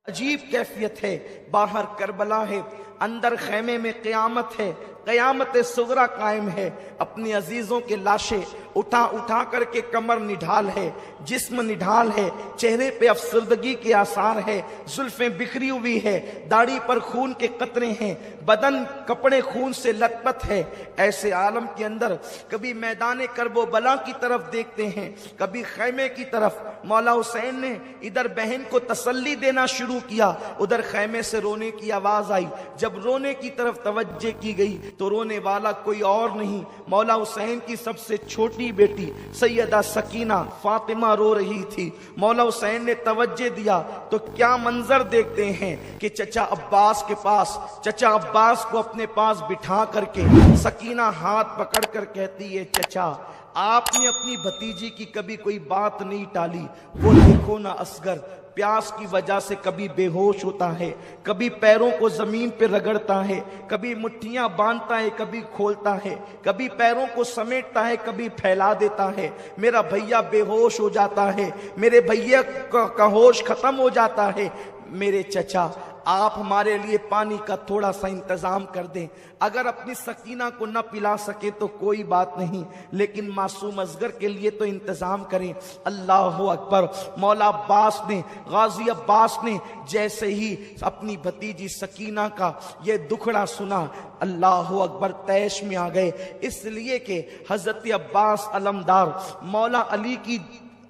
عجیب کیفیت ہے، باہر کربلا ہے، اندر خیمے میں قیامت ہے، قیامت صغرا قائم ہے، اپنی عزیزوں کے لاشیں اٹھا اٹھا کر کے کمر نڈھال ہے، جسم نڈھال ہے، چہرے پہ افسردگی کے آثار ہے، زلفیں بکھری ہوئی ہے، داڑھی پر خون کے قطرے ہیں، بدن کپڑے خون سے لت پت ہے۔ ایسے عالم کے اندر کبھی میدان کرب و بلا کی طرف دیکھتے ہیں، کبھی خیمے کی طرف۔ مولا حسین نے ادھر بہن کو تسلی دینا شروع کیا، ادھر خیمے سے رونے کی آواز آئی۔ جب رونے کی طرف توجہ کی گئی تو رونے والا کوئی اور نہیں، مولا حسین کی سب سے چھوٹی بیٹی سیدہ سکینہ فاطمہ رو رہی تھی۔ مولا حسین نے توجہ دیا تو کیا منظر دیکھتے ہیں کہ چچا عباس کے پاس، چچا عباس کو اپنے پاس بٹھا کر کے سکینہ ہاتھ پکڑ کر کہتی ہے، چچا آپ نے اپنی بھتیجی کی کبھی کوئی بات نہیں ٹالی، وہ دیکھو نا اصغر پیاس کی وجہ سے کبھی بے ہوش ہوتا ہے، کبھی پیروں کو زمین پہ رگڑتا ہے، کبھی مٹھیاں باندھتا ہے، کبھی کھولتا ہے، کبھی پیروں کو سمیٹتا ہے، کبھی پھیلا دیتا ہے۔ میرا بھیا بے ہوش ہو جاتا ہے، میرے بھیا کا ہوش ختم ہو جاتا ہے۔ میرے چچا آپ ہمارے لیے پانی کا تھوڑا سا انتظام کر دیں، اگر اپنی سکینہ کو نہ پلا سکے تو کوئی بات نہیں، لیکن معصوم اصغر کے لیے تو انتظام کریں۔ اللہ اکبر۔ مولا عباس نے، غازی عباس نے جیسے ہی اپنی بھتیجی سکینہ کا یہ دکھڑا سنا، اللہ اکبر، طیش میں آ گئے، اس لیے کہ حضرت عباس علمدار مولا علی کی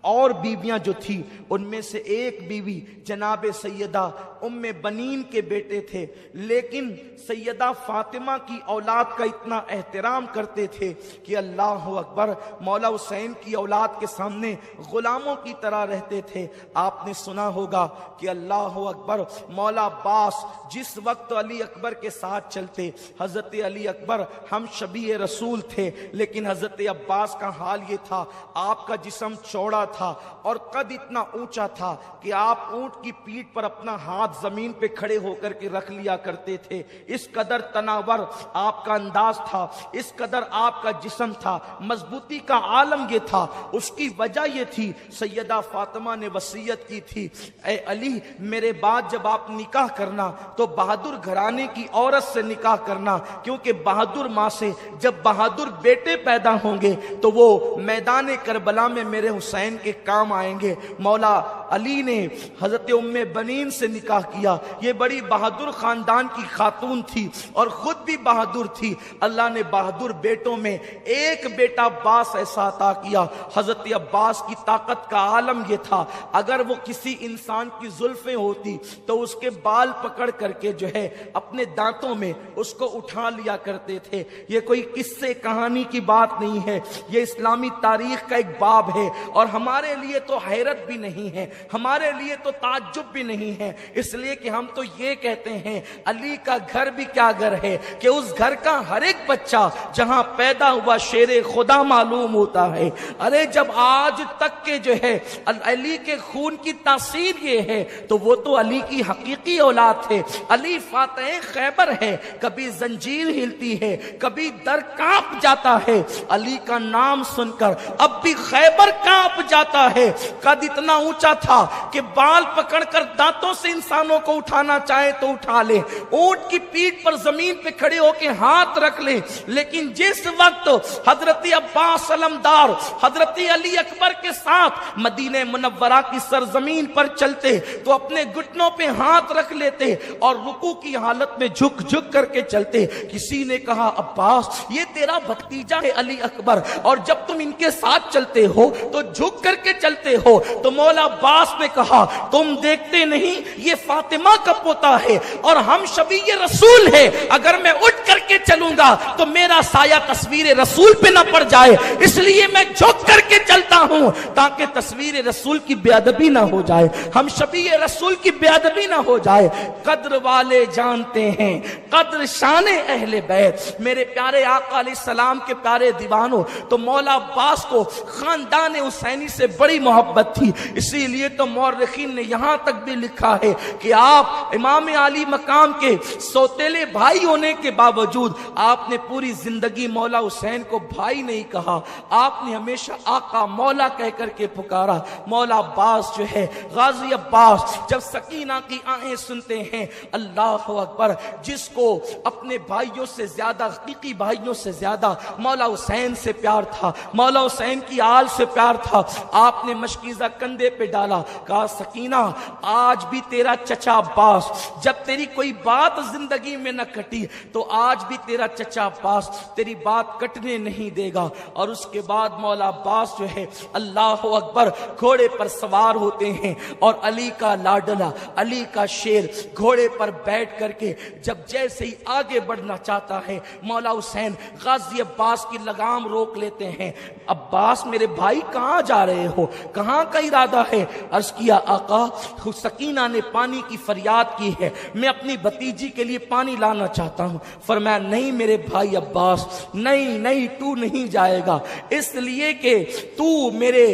اور بیویاں جو تھی ان میں سے ایک بیوی جناب سیدہ ام بنین کے بیٹے تھے، لیکن سیدہ فاطمہ کی اولاد کا اتنا احترام کرتے تھے کہ اللہ اکبر، مولا حسین کی اولاد کے سامنے غلاموں کی طرح رہتے تھے۔ آپ نے سنا ہوگا کہ اللہ اکبر، مولا عباس جس وقت علی اکبر کے ساتھ چلتے، حضرت علی اکبر ہم شبیہ رسول تھے، لیکن حضرت عباس کا حال یہ تھا، آپ کا جسم چوڑا تھا اور قد اتنا اونچا تھا کہ آپ اونٹ کی پیٹھ پر اپنا ہاتھ زمین پہ کھڑے ہو کر کے رکھ لیا کرتے تھے۔ اس قدر تناور آپ کا انداز تھا، اس قدر آپ کا جسم تھا، مضبوطی کا عالم یہ تھا۔ اس کی وجہ یہ تھی، سیدہ فاطمہ نے وصیت کی تھی، اے علی میرے بعد جب آپ نکاح کرنا تو بہادر گھرانے کی عورت سے نکاح کرنا، کیونکہ بہادر ماں سے جب بہادر بیٹے پیدا ہوں گے تو وہ میدان کربلا میں میرے حسین کے کام آئیں گے۔ مولا علی نے حضرت ام بنین سے نکاح کیا، یہ بڑی بہادر خاندان کی خاتون تھی اور خود بھی بہادر تھی۔ اللہ نے بہادر بیٹوں میں ایک بیٹا عباس ایسا عطا کیا۔ حضرت عباس کی طاقت کا عالم یہ تھا، اگر وہ کسی انسان کی زلفیں ہوتی تو اس کے بال پکڑ کر کے جو ہے اپنے دانتوں میں اس کو اٹھا لیا کرتے تھے۔ یہ کوئی قصے کہانی کی بات نہیں ہے، یہ اسلامی تاریخ کا ایک باب ہے، اور ہمارے لیے تو حیرت بھی نہیں ہے، ہمارے لیے تو تعجب بھی نہیں ہے، اس لیے کہ ہم تو یہ کہتے ہیں علی کا گھر بھی کیا گھر ہے کہ اس گھر کا ہر ایک بچہ جہاں پیدا ہوا شیر خدا معلوم ہوتا ہے۔ ارے جب آج تک کے جو ہے علی کے خون کی تاثیر یہ ہے تو وہ تو علی کی حقیقی اولاد تھے۔ علی فاتح خیبر ہے، کبھی زنجیر ہلتی ہے، کبھی در کانپ جاتا ہے، علی کا نام سن کر اب بھی خیبر کانپ جاتا ہے۔ قد اتنا اونچا تھا کہ بال پکڑ کر دانتوں سے انسانوں کو اٹھانا چاہے تو اٹھا لے، اونٹ کی پیٹھ پر زمین پہ کھڑے ہو کے ہاتھ رکھ لے، لیکن جس وقت حضرت عباس علمدار حضرت علی اکبر کے ساتھ مدینہ منورہ کی سرزمین پر چلتے تو اپنے گھٹنوں پہ ہاتھ رکھ لیتے اور رکوع کی حالت میں جھک جھک کر کے چلتے۔ کسی نے کہا عباس یہ تیرا بھتیجا ہے علی اکبر، اور جب تم ان کے ساتھ چلتے ہو تو جھک کر کے چلتے ہو۔ تو مولا عباس نے کہا تم دیکھتے نہیں یہ فاطمہ کا پوتا ہے اور ہم شبیہ رسول ہے، اگر میں اٹھ کر کے چلوں گا تو میرا سایہ تصویر رسول پہ نہ پڑ جائے، اس لیے میں جھک کر کے چلتا ہوں تاکہ تصویر رسول کی بے ادبی نہ ہو جائے، ہم شبیہ رسول کی بے ادبی نہ ہو جائے۔ قدر والے جانتے ہیں قدر شان اہل بیت، میرے پیارے آقا علیہ السلام کے پیارے دیوانوں، تو مولا عباس کو خاندان حسینی سے بڑی محبت تھی، اسی لیے لیے تو مورخین نے یہاں تک بھی لکھا ہے کہ آپ امام علی مقام کے سوتیلے بھائی ہونے کے باوجود آپ نے پوری زندگی مولا حسین کو بھائی نہیں کہا، آپ نے ہمیشہ آقا مولا کہہ کر کے پکارا۔ مولا عباس جو ہے، غازی عباس، جب سکینہ کی آہیں سنتے ہیں، اللہ اکبر، جس کو اپنے بھائیوں سے زیادہ، حقیقی بھائیوں سے زیادہ مولا حسین سے پیار تھا، مولا حسین کی آل سے پیار تھا، آپ نے مشکیزہ کندھے پہ ڈالا، کہا سکینہ آج بھی تیرا چچا عباس، جب تیری کوئی بات زندگی میں نہ کٹی تو آج بھی تیرا چچا عباس تیری بات کٹنے نہیں دے گا۔ اور اس کے بعد مولا عباس جو ہے، اللہ اکبر، گھوڑے پر سوار ہوتے ہیں اور علی کا لاڈلا، علی کا شیر گھوڑے پر بیٹھ کر کے جب جیسے ہی آگے بڑھنا چاہتا ہے، مولا حسین غازی عباس کی لگام روک لیتے ہیں۔ عباس میرے بھائی کہاں جا رہے ہو، کہاں کا ارادہ ہے؟ عرض کیا آقا سکینہ نے پانی کی فریاد کی ہے، میں اپنی بھتیجی کے لیے پانی لانا چاہتا ہوں۔ فرمایا نہیں میرے بھائی عباس، نہیں تو نہیں جائے گا، اس لیے کہ تو میرے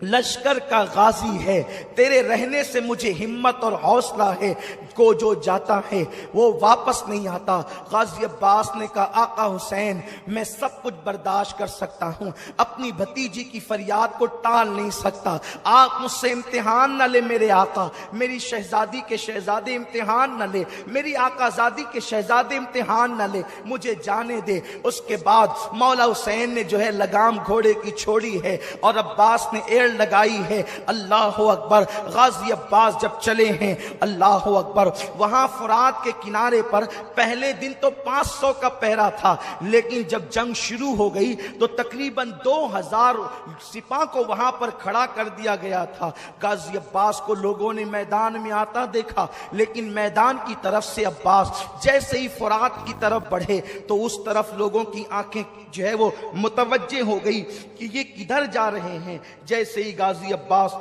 لشکر کا غازی ہے، تیرے رہنے سے مجھے ہمت اور حوصلہ ہے، کو جو جاتا ہے وہ واپس نہیں آتا۔ غازی عباس نے کہا آقا حسین میں سب کچھ برداشت کر سکتا ہوں، اپنی بھتیجی کی فریاد کو ٹال نہیں سکتا، آپ مجھ سے امتحان نہ لے میرے آقا، میری شہزادی کے شہزادے امتحان نہ لے، میری آقا زادی کے شہزادے امتحان نہ لے، مجھے جانے دے۔ اس کے بعد مولا حسین نے جو ہے لگام گھوڑے کی چھوڑی ہے اور عباس نے ایڑ لگائی ہے۔ اللہ اکبر، غازی عباس جب چلے ہیں، اللہ اکبر، وہاں فرات کے کنارے پر پہلے دن تو 500 کا پہرا تھا، لیکن جب جنگ شروع ہو گئی تو تقریباً 2000 سپاہ کو وہاں پر کھڑا کر دیا گیا تھا۔ غازی عباس کو لوگوں نے میدان میں آتا دیکھا، لیکن میدان کی طرف سے عباس جیسے ہی فرات کی طرف بڑھے تو اس طرف لوگوں کی آنکھیں جو ہے وہ متوجہ ہو گئی کہ یہ کدھر جا رہے ہیں۔ جیسے ہی غازی عباس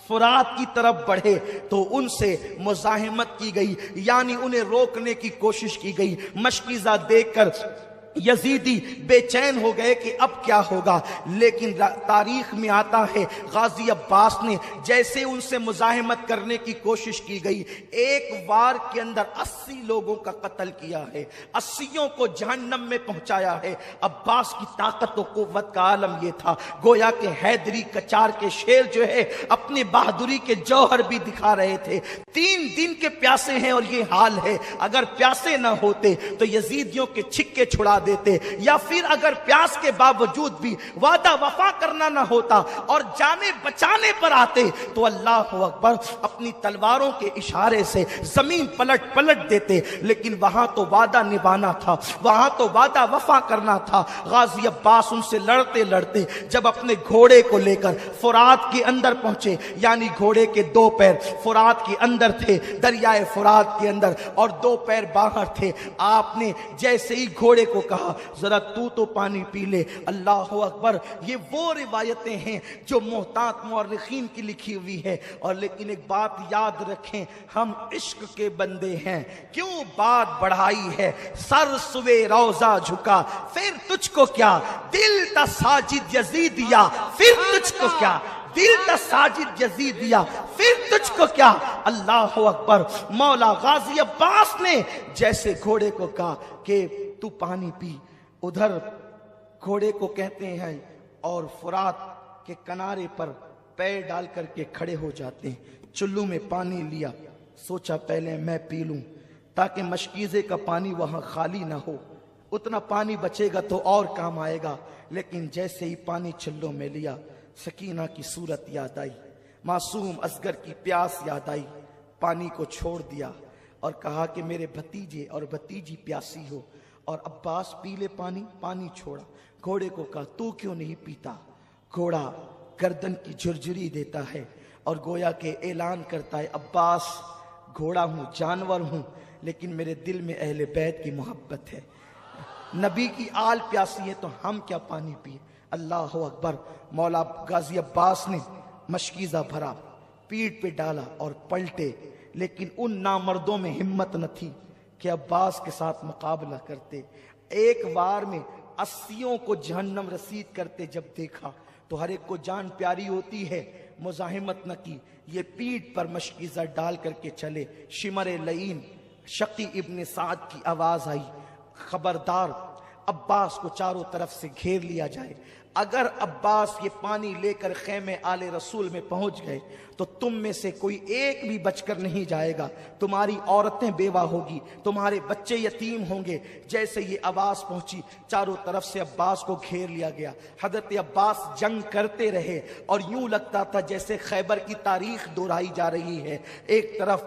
فرات کی طرف بڑھے تو ان سے مزاحمت کی گئی، یعنی انہیں روکنے کی کوشش کی گئی۔ مشکیزہ دیکھ کر یزیدی بے چین ہو گئے کہ اب کیا ہوگا، لیکن تاریخ میں آتا ہے غازی عباس نے جیسے ان سے مزاحمت کرنے کی کوشش کی گئی، ایک وار کے اندر 80 لوگوں کا قتل کیا ہے، 80 کو جہنم میں پہنچایا ہے۔ عباس کی طاقت و قوت کا عالم یہ تھا، گویا کہ حیدری کچار کے شیر جو ہے اپنی بہادری کے جوہر بھی دکھا رہے تھے۔ 3 دن کے پیاسے ہیں اور یہ حال ہے، اگر پیاسے نہ ہوتے تو یزیدیوں کے چھکے چھڑا دیتے، یا پھر اگر پیاس کے باوجود بھی وعدہ وفا کرنا نہ ہوتا اور جانے بچانے پر آتے تو اللہ اکبر اپنی تلواروں کے اشارے سے زمین پلٹ دیتے، لیکن وہاں تو وعدہ نبھانا تھا، وہاں تو وعدہ وفا کرنا تھا۔ غازی عباس ان سے لڑتے لڑتے جب اپنے گھوڑے کو لے کر فرات کے اندر پہنچے، یعنی گھوڑے کے 2 پیر فرات کے اندر تھے، دریائے فرات کے اندر، اور 2 پیر باہر تھے، آپ نے جیسے ہی گھوڑے کو کہا ذرا تو پانی پی لے۔ اللہ اکبر، یہ وہ روایتیں ہیں جو محتاط مورخین کی لکھی ہوئی ہے، اور لیکن ایک بات یاد رکھیں، ہم عشق کے بندے ہیں، کیوں بات بڑھائی ہے، سر سوے روضہ جھکا پھر تجھ کو کیا، دل تا ساجد یزیدیا پھر تجھ کو کیا، دل تا ساجد یزیدیا پھر تجھ کو کیا۔ اللہ اکبر، مولا غازی عباس نے جیسے گھوڑے کو کہا کہ تو پانی پی، ادھر گھوڑے کو کہتے ہیں اور فرات کے کنارے پر پیر ڈال کر کے کھڑے ہو جاتے ہیں۔ چلو میں پانی لیا، سوچا پہلے میں پی لوں تاکہ مشکیزے کا پانی وہاں خالی نہ ہو، اتنا پانی بچے گا تو اور کام آئے گا۔ لیکن جیسے ہی پانی چلو میں لیا، سکینہ کی صورت یاد آئی، معصوم اصغر کی پیاس یاد آئی، پانی کو چھوڑ دیا اور کہا کہ میرے بھتیجے اور بھتیجی پیاسی ہو، اور عباس پی لے پانی، پانی چھوڑا۔ گھوڑے کو کہا تو کیوں نہیں پیتا؟ گھوڑا گردن کی جھرجھری دیتا ہے اور گویا کہ اعلان کرتا ہے عباس گھوڑا ہوں، جانور ہوں، لیکن میرے دل میں اہل بیت کی محبت ہے، نبی کی آل پیاسی ہے تو ہم کیا پانی پیے۔ اللہ اکبر، مولا غازی عباس نے مشکیزہ بھرا، پیٹ پہ ڈالا اور پلٹے، لیکن ان نامردوں میں ہمت نہ تھی کہ عباس کے ساتھ مقابلہ کرتے۔ ایک وار میں 80 کو جہنم رسید کرتے جب دیکھا تو ہر ایک کو جان پیاری ہوتی ہے، مزاحمت نہ کی، یہ پیٹھ پر مشکیزہ ڈال کر کے چلے۔ شمر لعین شقی ابن سعد کی آواز آئی، خبردار عباس کو چاروں طرف سے گھیر لیا جائے، اگر عباس یہ پانی لے کر خیمے آل رسول میں پہنچ گئے تو تم میں سے کوئی ایک بھی بچ کر نہیں جائے گا، تمہاری عورتیں بیوہ ہوگی، تمہارے بچے یتیم ہوں گے۔ جیسے یہ آواز پہنچی چاروں طرف سے عباس کو گھیر لیا گیا۔ حضرت عباس جنگ کرتے رہے اور یوں لگتا تھا جیسے خیبر کی تاریخ دہرائی جا رہی ہے۔ ایک طرف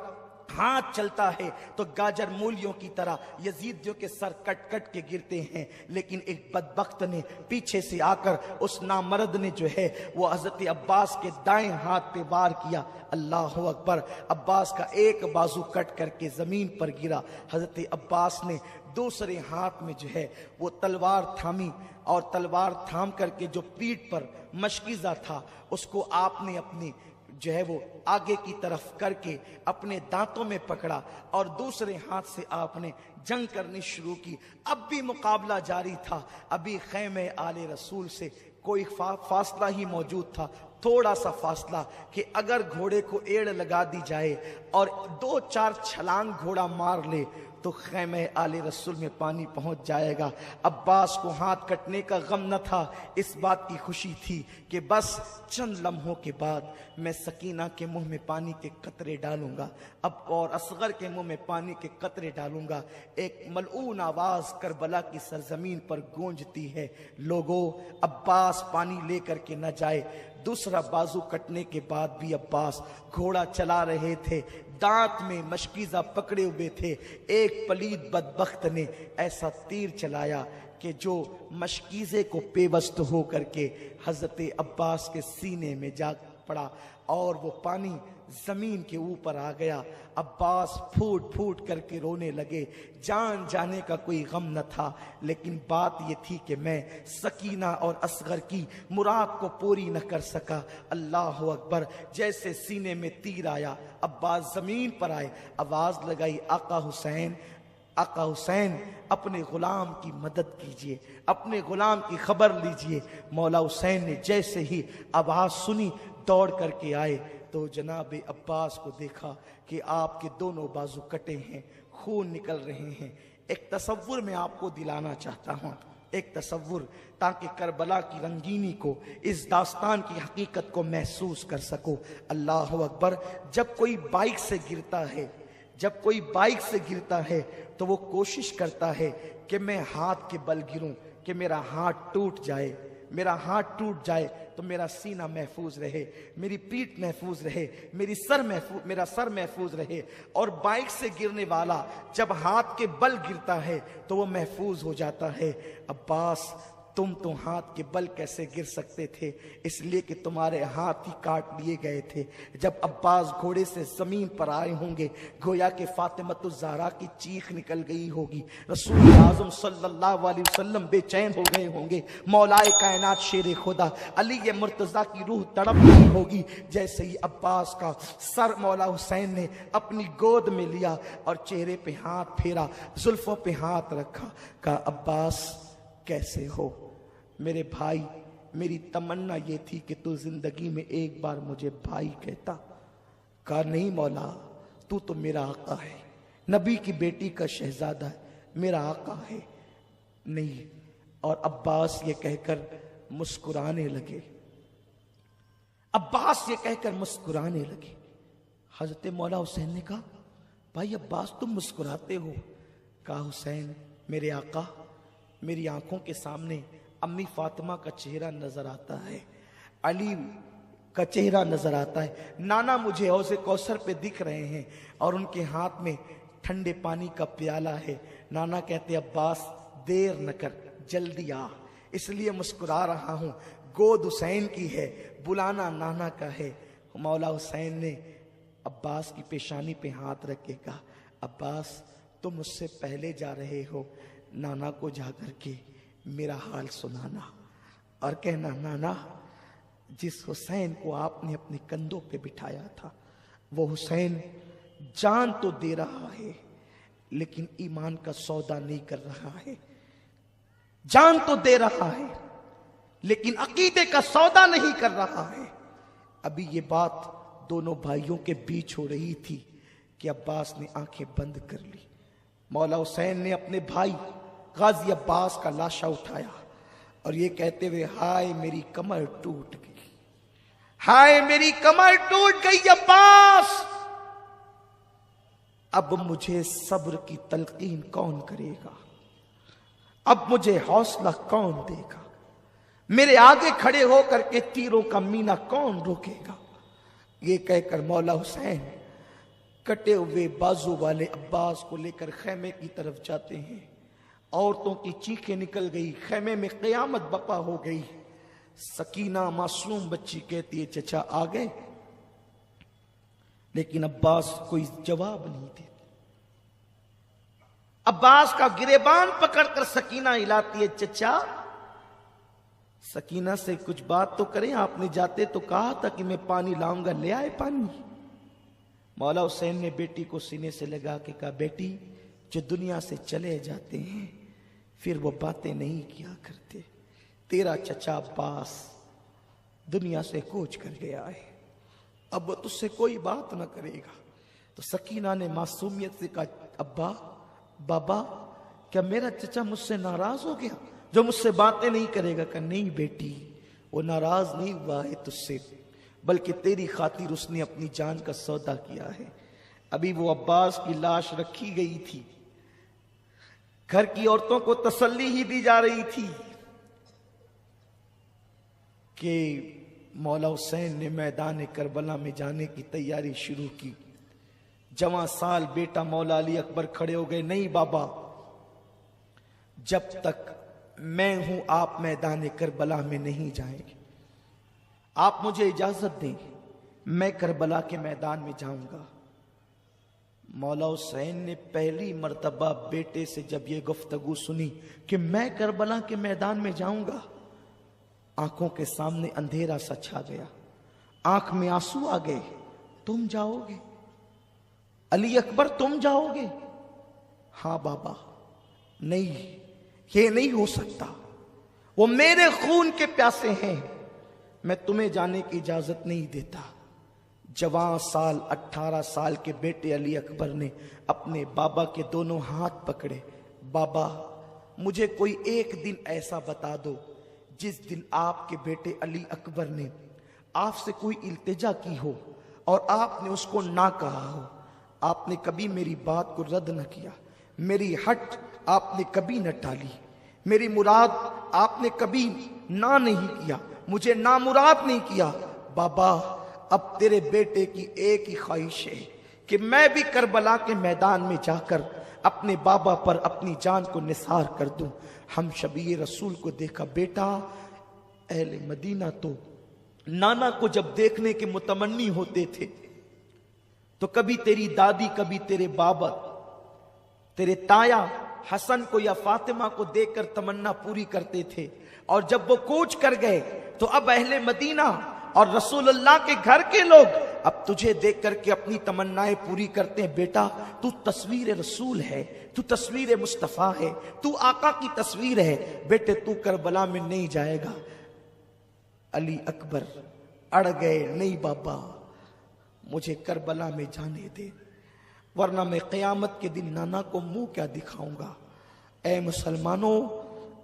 ہاتھ چلتا ہے تو گاجر مولیوں کی طرح یزیدیوں کے سر کٹ کٹ کے گرتے ہیں، لیکن ایک بدبخت نے پیچھے سے آ کر اس نامرد نے جو ہے وہ حضرت عباس کے دائیں ہاتھ پہ وار کیا۔ اللہ اکبر! عباس کا ایک بازو کٹ کر کے زمین پر گرا۔ حضرت عباس نے دوسرے ہاتھ میں جو ہے وہ تلوار تھامی، اور تلوار تھام کر کے جو پیٹھ پر مشکیزہ تھا اس کو آپ نے اپنی جو ہے وہ آگے کی طرف کر کے اپنے دانتوں میں پکڑا، اور دوسرے ہاتھ سے آپ نے جنگ کرنی شروع کی۔ اب بھی مقابلہ جاری تھا، ابھی خیمے آل رسول سے کوئی فاصلہ ہی موجود تھا، تھوڑا سا فاصلہ کہ اگر گھوڑے کو ایڑ لگا دی جائے اور 2-4 چھلانگ گھوڑا مار لے تو خیمہ آل رسول میں پانی پہنچ جائے گا۔ عباس کو ہاتھ کٹنے کا غم نہ تھا، اس بات کی خوشی تھی کہ بس چند لمحوں کے بعد میں سکینہ کے منہ میں پانی کے قطرے ڈالوں گا، اب اور اصغر کے منہ میں پانی کے قطرے ڈالوں گا۔ ایک ملعون آواز کربلا کی سرزمین پر گونجتی ہے، لوگوں عباس پانی لے کر کے نہ جائے۔ دوسرا بازو کٹنے کے بعد بھی عباس گھوڑا چلا رہے تھے، دانت میں مشکیزہ پکڑے ہوئے تھے۔ ایک پلید بدبخت نے ایسا تیر چلایا کہ جو مشکیزے کو پیوست ہو کر کے حضرت عباس کے سینے میں جا پڑا اور وہ پانی زمین کے اوپر آ گیا۔ عباس پھوٹ پھوٹ کر کے رونے لگے، جان جانے کا کوئی غم نہ تھا، لیکن بات یہ تھی کہ میں سکینہ اور اصغر کی مراد کو پوری نہ کر سکا۔ اللہ اکبر! جیسے سینے میں تیر آیا عباس زمین پر آئے، آواز لگائی، آقا حسین، آقا حسین اپنے غلام کی مدد کیجئے، اپنے غلام کی خبر لیجئے۔ مولا حسین نے جیسے ہی آواز سنی دوڑ کر کے آئے تو جناب عباس کو دیکھا کہ آپ کے دونوں بازو کٹے ہیں، خون نکل رہے ہیں۔ ایک تصور میں آپ کو دلانا چاہتا ہوں، ایک تصور، تاکہ کربلا کی رنگینی کو، اس داستان کی حقیقت کو محسوس کر سکو۔ اللہ اکبر! جب کوئی بائک سے گرتا ہے، جب کوئی بائک سے گرتا ہے تو وہ کوشش کرتا ہے کہ میں ہاتھ کے بل گروں، کہ میرا ہاتھ ٹوٹ جائے، میرا ہاتھ ٹوٹ جائے تو میرا سینہ محفوظ رہے، میری پیٹھ محفوظ رہے، میرا سر محفوظ رہے۔ اور بائک سے گرنے والا جب ہاتھ کے بل گرتا ہے تو وہ محفوظ ہو جاتا ہے۔ عباس، تم تو ہاتھ کے بل کیسے گر سکتے تھے؟ اس لیے کہ تمہارے ہاتھ ہی کاٹ لیے گئے تھے۔ جب عباس گھوڑے سے زمین پر آئے ہوں گے، گویا کہ فاطمۃ الزہرا کی چیخ نکل گئی ہوگی، رسول اعظم صلی اللہ علیہ وسلم بے چین ہو گئے ہوں گے، مولائے کائنات شیر خدا علی مرتضیٰ کی روح تڑپ رہی ہوگی۔ جیسے ہی عباس کا سر مولا حسین نے اپنی گود میں لیا اور چہرے پہ ہاتھ پھیرا، زلفوں پہ ہاتھ رکھا، کہا عباس کیسے ہو میرے بھائی؟ میری تمنا یہ تھی کہ تو زندگی میں ایک بار مجھے بھائی کہتا۔ کہا نہیں مولا، تو میرا آقا ہے، نبی کی بیٹی کا شہزادہ ہے، میرا آقا ہے۔ نہیں، اور عباس یہ کہہ کر مسکرانے لگے، عباس یہ کہہ کر مسکرانے لگے۔ حضرت مولا حسین نے کہا بھائی عباس تم مسکراتے ہو؟ کہا حسین میرے آقا، میری آنکھوں کے سامنے امی فاطمہ کا چہرہ نظر آتا ہے، علی کا چہرہ نظر آتا ہے، نانا مجھے حوض کوثر پہ دکھ رہے ہیں اور ان کے ہاتھ میں ٹھنڈے پانی کا پیالہ ہے۔ نانا کہتے عباس دیر نہ کر، جلدی آ، اس لیے مسکرا رہا ہوں، گود حسین کی ہے، بلانا نانا کا ہے۔ مولا حسین نے عباس کی پیشانی پہ ہاتھ رکھ کے کہا عباس تم مجھ سے پہلے جا رہے ہو، نانا کو جا کر کے میرا حال سنانا اور کہنا نانا جس حسین کو آپ نے اپنے کندھوں پہ بٹھایا تھا وہ حسین جان تو دے رہا ہے لیکن ایمان کا سودا نہیں کر رہا ہے، جان تو دے رہا ہے لیکن عقیدے کا سودا نہیں کر رہا ہے۔ ابھی یہ بات دونوں بھائیوں کے بیچ ہو رہی تھی کہ عباس نے آنکھیں بند کر لی۔ مولا حسین نے اپنے بھائی غازی عباس کا لاشا اٹھایا اور یہ کہتے ہوئے ہائے میری کمر ٹوٹ گئی، ہائے میری کمر ٹوٹ گئی عباس، اب مجھے صبر کی تلقین کون کرے گا، اب مجھے حوصلہ کون دے گا، میرے آگے کھڑے ہو کر کے تیروں کا مینا کون روکے گا۔ یہ کہہ کر مولا حسین کٹے ہوئے بازو والے عباس کو لے کر خیمے کی طرف جاتے ہیں۔ عورتوں کی چیخیں نکل گئی، خیمے میں قیامت برپا ہو گئی۔ سکینہ معصوم بچی کہتی ہے چچا آ گئے، لیکن عباس کوئی جواب نہیں دیتا۔ عباس کا گریبان پکڑ کر سکینہ ہلاتی ہے، چچا سکینہ سے کچھ بات تو کریں، آپ نے جاتے تو کہا تھا کہ میں پانی لاؤں گا، لے آئے پانی۔ مولا حسین نے بیٹی کو سینے سے لگا کے کہا بیٹی جو دنیا سے چلے جاتے ہیں پھر وہ باتیں نہیں کیا کرتے، تیرا چچا عباس دنیا سے کوچ کر گیا ہے، اب وہ تجھ سے کوئی بات نہ کرے گا۔ تو سکینہ نے معصومیت سے کہا ابا بابا کیا میرا چچا مجھ سے ناراض ہو گیا جو مجھ سے باتیں نہیں کرے گا؟ کہ نہیں بیٹی وہ ناراض نہیں ہوا ہے تجھ سے، بلکہ تیری خاطر اس نے اپنی جان کا سودا کیا ہے۔ ابھی وہ عباس کی لاش رکھی گئی تھی، گھر کی عورتوں کو تسلی ہی دی جا رہی تھی کہ مولا حسین نے میدان کربلا میں جانے کی تیاری شروع کی۔ جوان سال بیٹا مولا علی اکبر کھڑے ہو گئے، نہیں بابا جب تک میں ہوں آپ میدان کربلا میں نہیں جائیں گے، آپ مجھے اجازت دیں میں کربلا کے میدان میں جاؤں گا۔ مولا حسین نے پہلی مرتبہ بیٹے سے جب یہ گفتگو سنی کہ میں کربلا کے میدان میں جاؤں گا، آنکھوں کے سامنے اندھیرا سا چھا گیا، آنکھ میں آنسو آ گئے۔ تم جاؤ گے علی اکبر، تم جاؤ گے؟ ہاں بابا، نہیں یہ نہیں ہو سکتا، وہ میرے خون کے پیاسے ہیں، میں تمہیں جانے کی اجازت نہیں دیتا۔ جوان سال 18 سال کے بیٹے علی اکبر نے اپنے بابا کے دونوں ہاتھ پکڑے، بابا مجھے کوئی ایک دن ایسا بتا دو جس دن آپ کے بیٹے علی اکبر نے آپ سے کوئی التجا کی ہو اور آپ نے اس کو نہ کہا ہو، آپ نے کبھی میری بات کو رد نہ کیا، میری ہٹ آپ نے کبھی نہ ٹالی، میری مراد آپ نے کبھی نہ نہیں کیا، مجھے نامراد نہیں کیا۔ بابا اب تیرے بیٹے کی ایک ہی خواہش ہے کہ میں بھی کربلا کے میدان میں جا کر اپنے بابا پر اپنی جان کو نثار کر دوں۔ ہم شبیہ رسول کو دیکھا، بیٹا اہل مدینہ تو نانا کو جب دیکھنے کے متمنی ہوتے تھے تو کبھی تیری دادی، کبھی تیرے بابا، تیرے تایا حسن کو یا فاطمہ کو دیکھ کر تمنا پوری کرتے تھے، اور جب وہ کوچ کر گئے تو اب اہل مدینہ اور رسول اللہ کے گھر کے لوگ اب تجھے دیکھ کر کے اپنی تمنائیں پوری کرتے ہیں۔ بیٹا تو تصویر رسول ہے، تو تصویر مصطفیٰ ہے، تو آقا کی تصویر ہے، بیٹے تو کربلا میں نہیں جائے گا۔ علی اکبر اڑ گئے، نہیں بابا مجھے کربلا میں جانے دے، ورنہ میں قیامت کے دن نانا کو منہ کیا دکھاؤں گا۔ اے مسلمانوں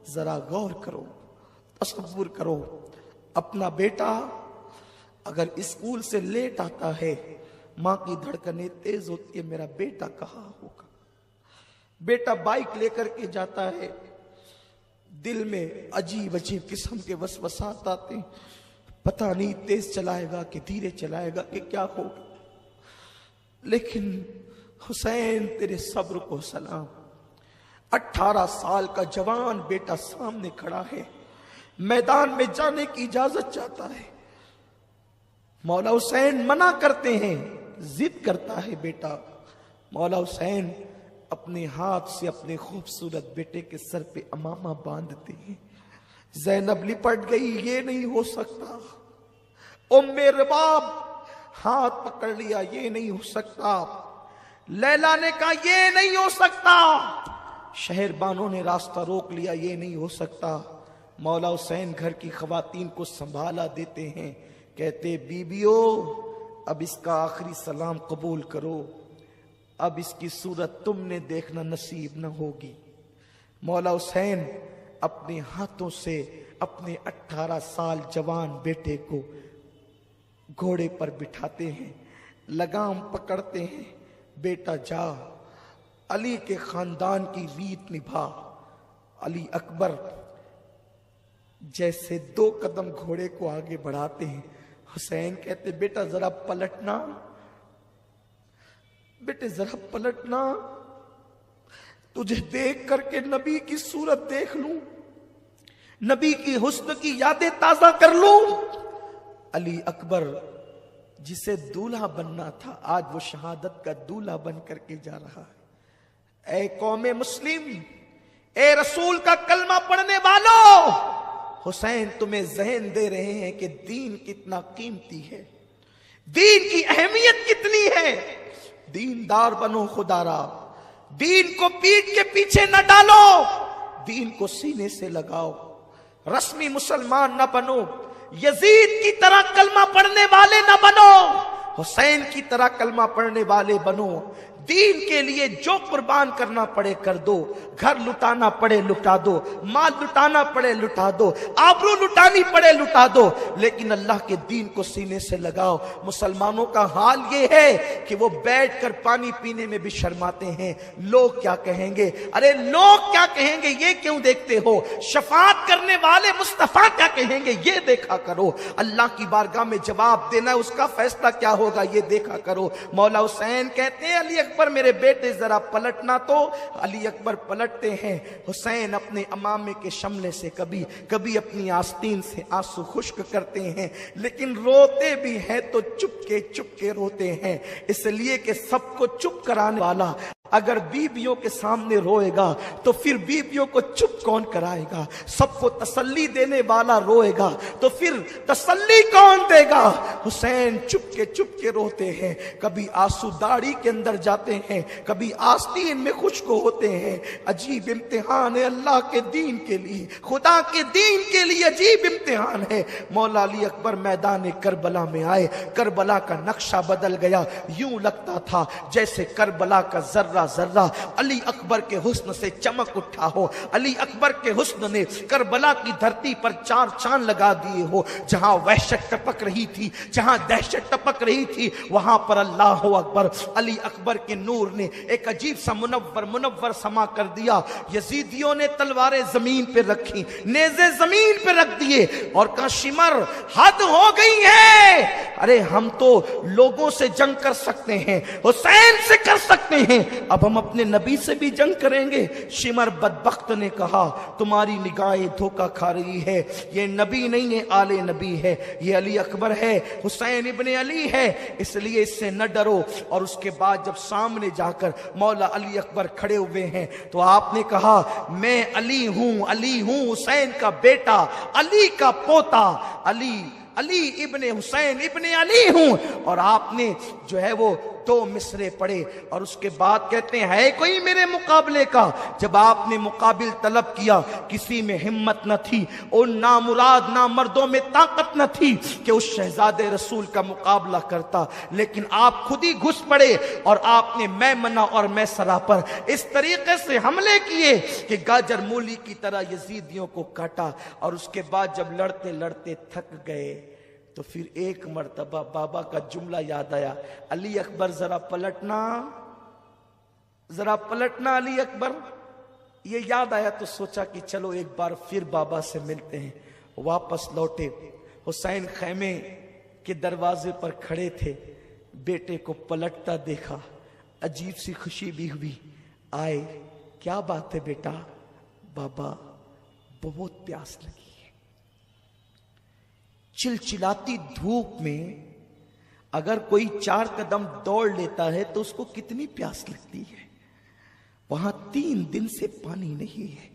ذرا غور کرو، تصور کرو، اپنا بیٹا اگر اسکول سے لیٹ آتا ہے ماں کی دھڑکنیں تیز ہوتی ہے، میرا بیٹا کہاں ہوگا۔ بیٹا بائک لے کر کے جاتا ہے، دل میں عجیب عجیب قسم کے وسوسات آتے ہیں، پتہ نہیں تیز چلائے گا کہ دھیرے چلائے گا کہ کیا ہوگا۔ لیکن حسین تیرے صبر کو سلام، 18 سال کا جوان بیٹا سامنے کھڑا ہے، میدان میں جانے کی اجازت چاہتا ہے، مولا حسین منع کرتے ہیں، ضد کرتا ہے بیٹا۔ مولا حسین اپنے ہاتھ سے اپنے خوبصورت بیٹے کے سر پہ امامہ باندھتے ہیں۔ زینب لپٹ گئی، یہ نہیں ہو سکتا۔ ام رباب ہاتھ پکڑ لیا، یہ نہیں ہو سکتا۔ لیلا نے کہا یہ نہیں ہو سکتا۔ شہر بانوں نے راستہ روک لیا، یہ نہیں ہو سکتا۔ مولا حسین گھر کی خواتین کو سنبھالا دیتے ہیں کہتے بیبیو اب اس کا آخری سلام قبول کرو، اب اس کی صورت تم نے دیکھنا نصیب نہ ہوگی۔ مولا حسین اپنے ہاتھوں سے اپنے 18 سال جوان بیٹے کو گھوڑے پر بٹھاتے ہیں، لگام پکڑتے ہیں، بیٹا جا علی کے خاندان کی ریت نبھا۔ علی اکبر جیسے 2 قدم گھوڑے کو آگے بڑھاتے ہیں، حسین کہتے بیٹا ذرا پلٹنا، بیٹے ذرا پلٹنا، تجھے دیکھ کر کے نبی کی صورت دیکھ لوں، نبی کی حسن کی یادیں تازہ کر لوں۔ علی اکبر جسے دولہا بننا تھا آج وہ شہادت کا دولہا بن کر کے جا رہا ہے۔ اے قوم مسلم، اے رسول کا کلمہ پڑھنے والوں، حسین تمہیں ذہن دے رہے ہیں کہ دین کتنا قیمتی ہے، دین کی اہمیت کتنی ہے۔ دیندار بنو خدا را، دین کو پیٹ کے پیچھے نہ ڈالو، دین کو سینے سے لگاؤ، رسمی مسلمان نہ بنو، یزید کی طرح کلمہ پڑھنے والے نہ بنو، حسین کی طرح کلمہ پڑھنے والے بنو۔ دین کے لیے جو قربان کرنا پڑے کر دو، گھر لٹانا پڑے لٹا دو، مال لٹانا پڑے لٹا دو، آبرو لٹانی پڑے لٹا دو، لیکن اللہ کے دین کو سینے سے لگاؤ۔ مسلمانوں کا حال یہ ہے کہ وہ بیٹھ کر پانی پینے میں بھی شرماتے ہیں، لوگ کیا کہیں گے، ارے لوگ کیا کہیں گے یہ کیوں دیکھتے ہو، شفاعت کرنے والے مصطفیٰ کیا کہیں گے یہ دیکھا کرو، اللہ کی بارگاہ میں جواب دینا اس کا فیصلہ کیا ہوگا یہ دیکھا کرو۔ مولا حسین کہتے ہیں علی اکبر میرے بیٹے ذرا پلٹنا، تو علی اکبر پلٹتے ہیں۔ حسین اپنے امامے کے شملے سے کبھی اپنی آستین سے آنسو خشک کرتے ہیں، لیکن روتے بھی ہیں تو چپ کے روتے ہیں، اس لیے کہ سب کو چپ کرانے والا اگر بیویوں کے سامنے روئے گا تو پھر بیویوں کو چپ کون کرائے گا، سب کو تسلی دینے والا روئے گا تو پھر تسلی کون دے گا۔ حسین چپ کے روتے ہیں، کبھی آنسو داڑھی کے اندر جاتے ہیں، کبھی آستین میں خشک ہوتے ہیں۔ عجیب امتحان ہے اللہ کے دین کے لیے، خدا کے دین کے لیے عجیب امتحان ہے۔ مولا علی اکبر میدان کربلا میں آئے، کربلا کا نقشہ بدل گیا، یوں لگتا تھا جیسے کربلا کا ذرہ علی اکبر کے حسن سے چمک اٹھا ہو، علی اکبر کے حسن نے کربلا کی دھرتی پر 4 چاند لگا دیے ہو، جہاں وحشت ٹپک رہی تھی، جہاں دہشت ٹپک رہی تھی، وہاں پر اللہ اکبر علی اکبر کے نور نے ایک عجیب سا منور سما کر دیا۔ یزیدیوں نے تلواریں زمین پہ رکھی، نیزے زمین پہ رکھ دیے اور کہا شمر حد ہو گئی ہے، ارے ہم تو لوگوں سے جنگ کر سکتے ہیں، حسین سے کر سکتے ہیں، اب ہم اپنے نبی سے بھی جنگ کریں گے۔ شمر بدبخت نے کہا تمہاری نگاہیں دھوکہ کھا رہی ہے، یہ نبی نہیں ہے، آل نبی ہے، یہ علی اکبر ہے، حسین ابن علی ہے، اس لیے اس سے نہ ڈرو۔ اور اس کے بعد جب سامنے جا کر مولا علی اکبر کھڑے ہوئے ہیں تو آپ نے کہا میں علی ہوں حسین کا بیٹا، علی کا پوتا، علی ابن حسین ابن علی ہوں۔ اور آپ نے جو ہے وہ 2 مصرے پڑھے اور اس کے بعد کہتے ہیں ہے کوئی میرے مقابلے کا؟ جب آپ نے مقابل طلب کیا کسی میں ہمت نہ تھی، ان نامراد نامردوں میں طاقت نہ تھی کہ اس شہزادے رسول کا مقابلہ کرتا، لیکن آپ خود ہی گھس پڑے اور آپ نے میمنہ اور میسرہ پر اس طریقے سے حملے کیے کہ گاجر مولی کی طرح یزیدیوں کو کاٹا۔ اور اس کے بعد جب لڑتے لڑتے تھک گئے تو پھر ایک مرتبہ بابا کا جملہ یاد آیا، علی اکبر ذرا پلٹنا علی اکبر۔ یہ یاد آیا تو سوچا کہ چلو ایک بار پھر بابا سے ملتے ہیں۔ واپس لوٹے، حسین خیمے کے دروازے پر کھڑے تھے، بیٹے کو پلٹتا دیکھا، عجیب سی خوشی بھی ہوئی، آئے کیا بات ہے بیٹا؟ بابا بہت پیاس لگی، چلچلاتی دھوپ میں اگر کوئی 4 قدم دوڑ لیتا ہے تو اس کو کتنی پیاس لگتی ہے، وہاں 3 دن سے پانی نہیں ہے،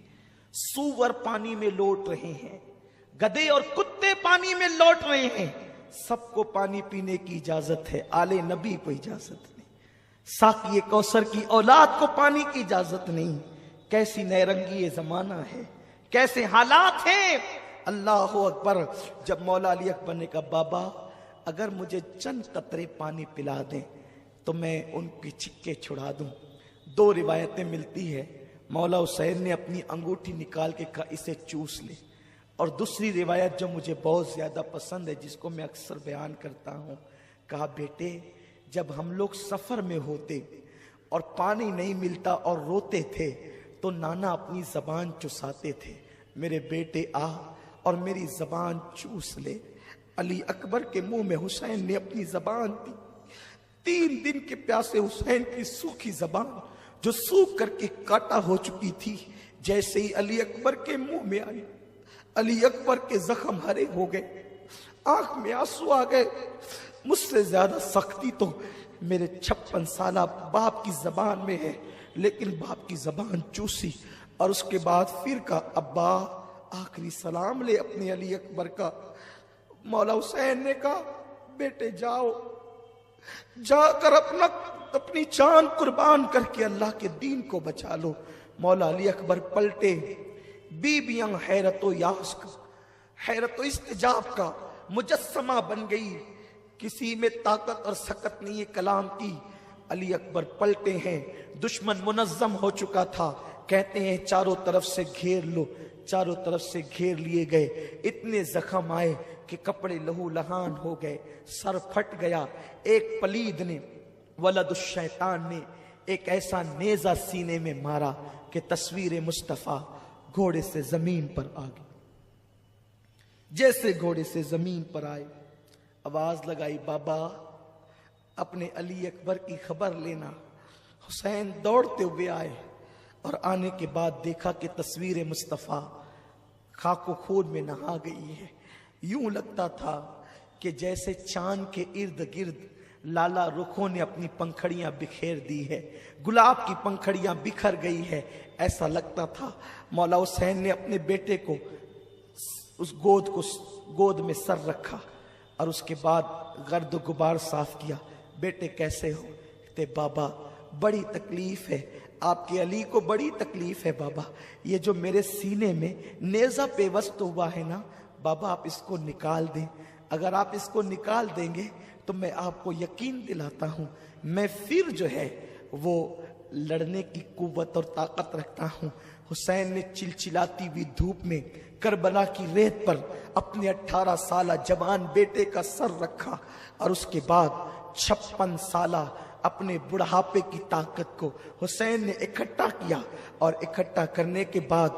سور پانی میں لوٹ رہے ہیں، گدھے اور کتے پانی میں لوٹ رہے ہیں، سب کو پانی پینے کی اجازت ہے، آل نبی کو اجازت نہیں، ساقی کوثر کی اولاد کو پانی کی اجازت نہیں۔ کیسی نیرنگی یہ زمانہ ہے، کیسے حالات ہیں، اللہ اکبر۔ جب مولا علی اکبر نے کہا بابا اگر مجھے چند قطرے پانی پلا دیں تو میں ان کی چھکے چھڑا دوں۔ دو روایتیں ملتی ہے، مولا حسین نے اپنی انگوٹھی نکال کے کہا اسے چوس لے، اور دوسری روایت جو مجھے بہت زیادہ پسند ہے، جس کو میں اکثر بیان کرتا ہوں، کہا بیٹے جب ہم لوگ سفر میں ہوتے اور پانی نہیں ملتا اور روتے تھے تو نانا اپنی زبان چساتے تھے، میرے بیٹے آ اور میری زبان چوس لے۔ علی اکبر کے منہ میں حسین نے اپنی زبان دی، 3 دن کے پیاسے حسین کی سوکھی زبان جو سوکھ کر کے کاٹا ہو چکی تھی، جیسے ہی علی اکبر کے منہ میں آئی، علی اکبر کے زخم ہرے ہو گئے، آنکھ میں آنسو آ گئے۔ مجھ سے زیادہ سختی تو میرے 56 سالہ باپ کی زبان میں ہے، لیکن باپ کی زبان چوسی، اور اس کے بعد پھر کہا ابا آخری سلام لے اپنے علی اکبر کا۔ مولا حسین نے کہا بیٹے جاؤ، جا کر اپنی جان قربان کر کے اللہ کے دین کو بچا لو۔ مولا علی اکبر پلٹے، بیویاں حیرت و یاس کا، حیرت و استجاب کا مجسمہ بن گئی، کسی میں طاقت اور سکت نہیں ہے کلام کی۔ علی اکبر پلٹے ہیں، دشمن منظم ہو چکا تھا، کہتے ہیں چاروں طرف سے گھیر لو، چاروں طرف سے گھیر لیے گئے، اتنے زخم آئے کہ کپڑے لہو لہان ہو گئے، سر پھٹ گیا۔ ایک پلید نے، ولد الشیطان نے، ایک ایسا نیزہ سینے میں مارا کہ تصویر مصطفیٰ گھوڑے سے زمین پر آ گئی۔ جیسے گھوڑے سے زمین پر آئے، آواز لگائی بابا اپنے علی اکبر کی خبر لینا۔ حسین دوڑتے ہوئے آئے اور آنے کے بعد دیکھا کہ تصویر مصطفیٰ خاک و خون میں نہا گئی ہے۔ یوں لگتا تھا کہ جیسے چاند کے ارد گرد لالا رخوں نے اپنی پنکھڑیاں بکھیر دی ہے، گلاب کی پنکھڑیاں بکھر گئی ہے، ایسا لگتا تھا۔ مولا حسین نے اپنے بیٹے کو اس گود میں سر رکھا اور اس کے بعد گرد و غبار صاف کیا۔ بیٹے کیسے ہو؟ کہتے بابا بڑی تکلیف ہے، آپ کے علی کو بڑی تکلیف ہے بابا، یہ جو میرے سینے میں نیزہ پیوست ہوا ہے نا بابا آپ اس کو نکال دیں، اگر آپ اس کو نکال دیں گے تو میں آپ کو یقین دلاتا ہوں میں پھر جو ہے وہ لڑنے کی قوت اور طاقت رکھتا ہوں۔ حسین نے چلچلاتی ہوئی دھوپ میں کربلا کی ریت پر اپنے 18 سالہ جوان بیٹے کا سر رکھا، اور اس کے بعد 56 سالہ اپنے بڑھاپے کی طاقت کو حسین نے اکٹھا کیا، اور اکٹھا کرنے کے بعد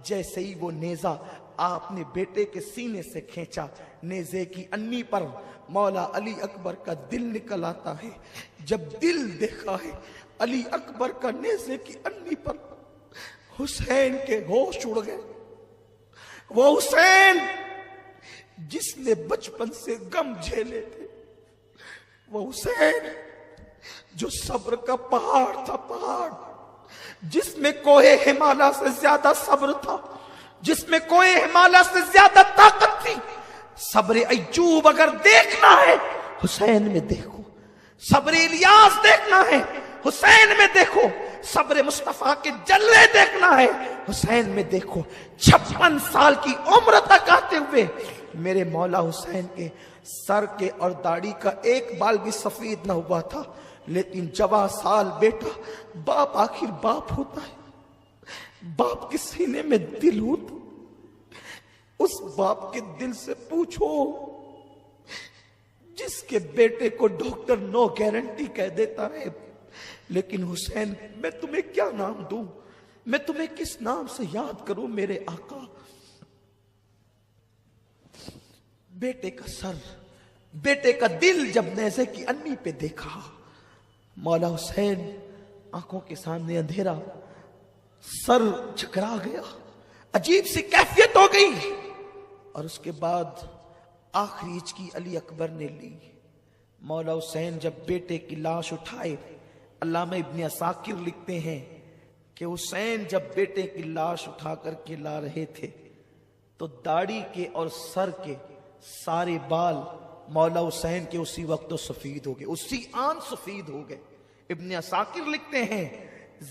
جیسے ہی وہ نیزہ آپ نے بیٹے کے سینے سے کھینچا، نیزے کی انی پر مولا علی اکبر کا دل نکل آتا ہے۔ جب دل دیکھا ہے علی اکبر کا نیزے کی انی پر، حسین کے ہوش اڑ گئے۔ وہ حسین جس نے بچپن سے غم جھیلے تھے، وہ حسین جو صبر کا پہاڑ تھا، پہاڑ جس میں کوہ ہمالیہ سے زیادہ صبر تھا، جس میں کوہ ہمالیہ سے زیادہ طاقت تھی۔ صبر ایوب اگر دیکھنا ہے حسین میں دیکھو، صبر الیاس دیکھنا ہے حسین میں دیکھو، صبر مصطفیٰ کے جلوے دیکھنا ہے حسین میں دیکھو۔ 56 سال کی عمر تک آتے ہوئے میرے مولا حسین کے سر کے اور داڑھی کا ایک بال بھی سفید نہ ہوا تھا، لیکن جوان سال بیٹا، باپ آخر باپ ہوتا ہے، باپ کے سینے میں دل ہوتا، اس باپ کے دل سے پوچھو جس کے بیٹے کو ڈاکٹر نو گارنٹی کہہ دیتا ہے۔ لیکن حسین میں تمہیں کیا نام دوں، میں تمہیں کس نام سے یاد کروں میرے آقا؟ بیٹے کا سر، بیٹے کا دل جب نیزے کی انی پہ دیکھا، مولا حسین آنکھوں کے سامنے اندھیرا، سر جھکرا گیا، عجیب سی کیفیت ہو گئی۔ اور اس کے بعد آخری ہچکی علی اکبر نے لی۔ مولا حسین جب بیٹے کی لاش اٹھائے، علامہ ابن عساکر لکھتے ہیں کہ حسین جب بیٹے کی لاش اٹھا کر کے لا رہے تھے تو داڑھی کے اور سر کے سارے بال مولا حسین کے اسی وقت تو سفید ہو گئے، اسی آن سفید ہو گئے۔ ابن عساکر لکھتے ہیں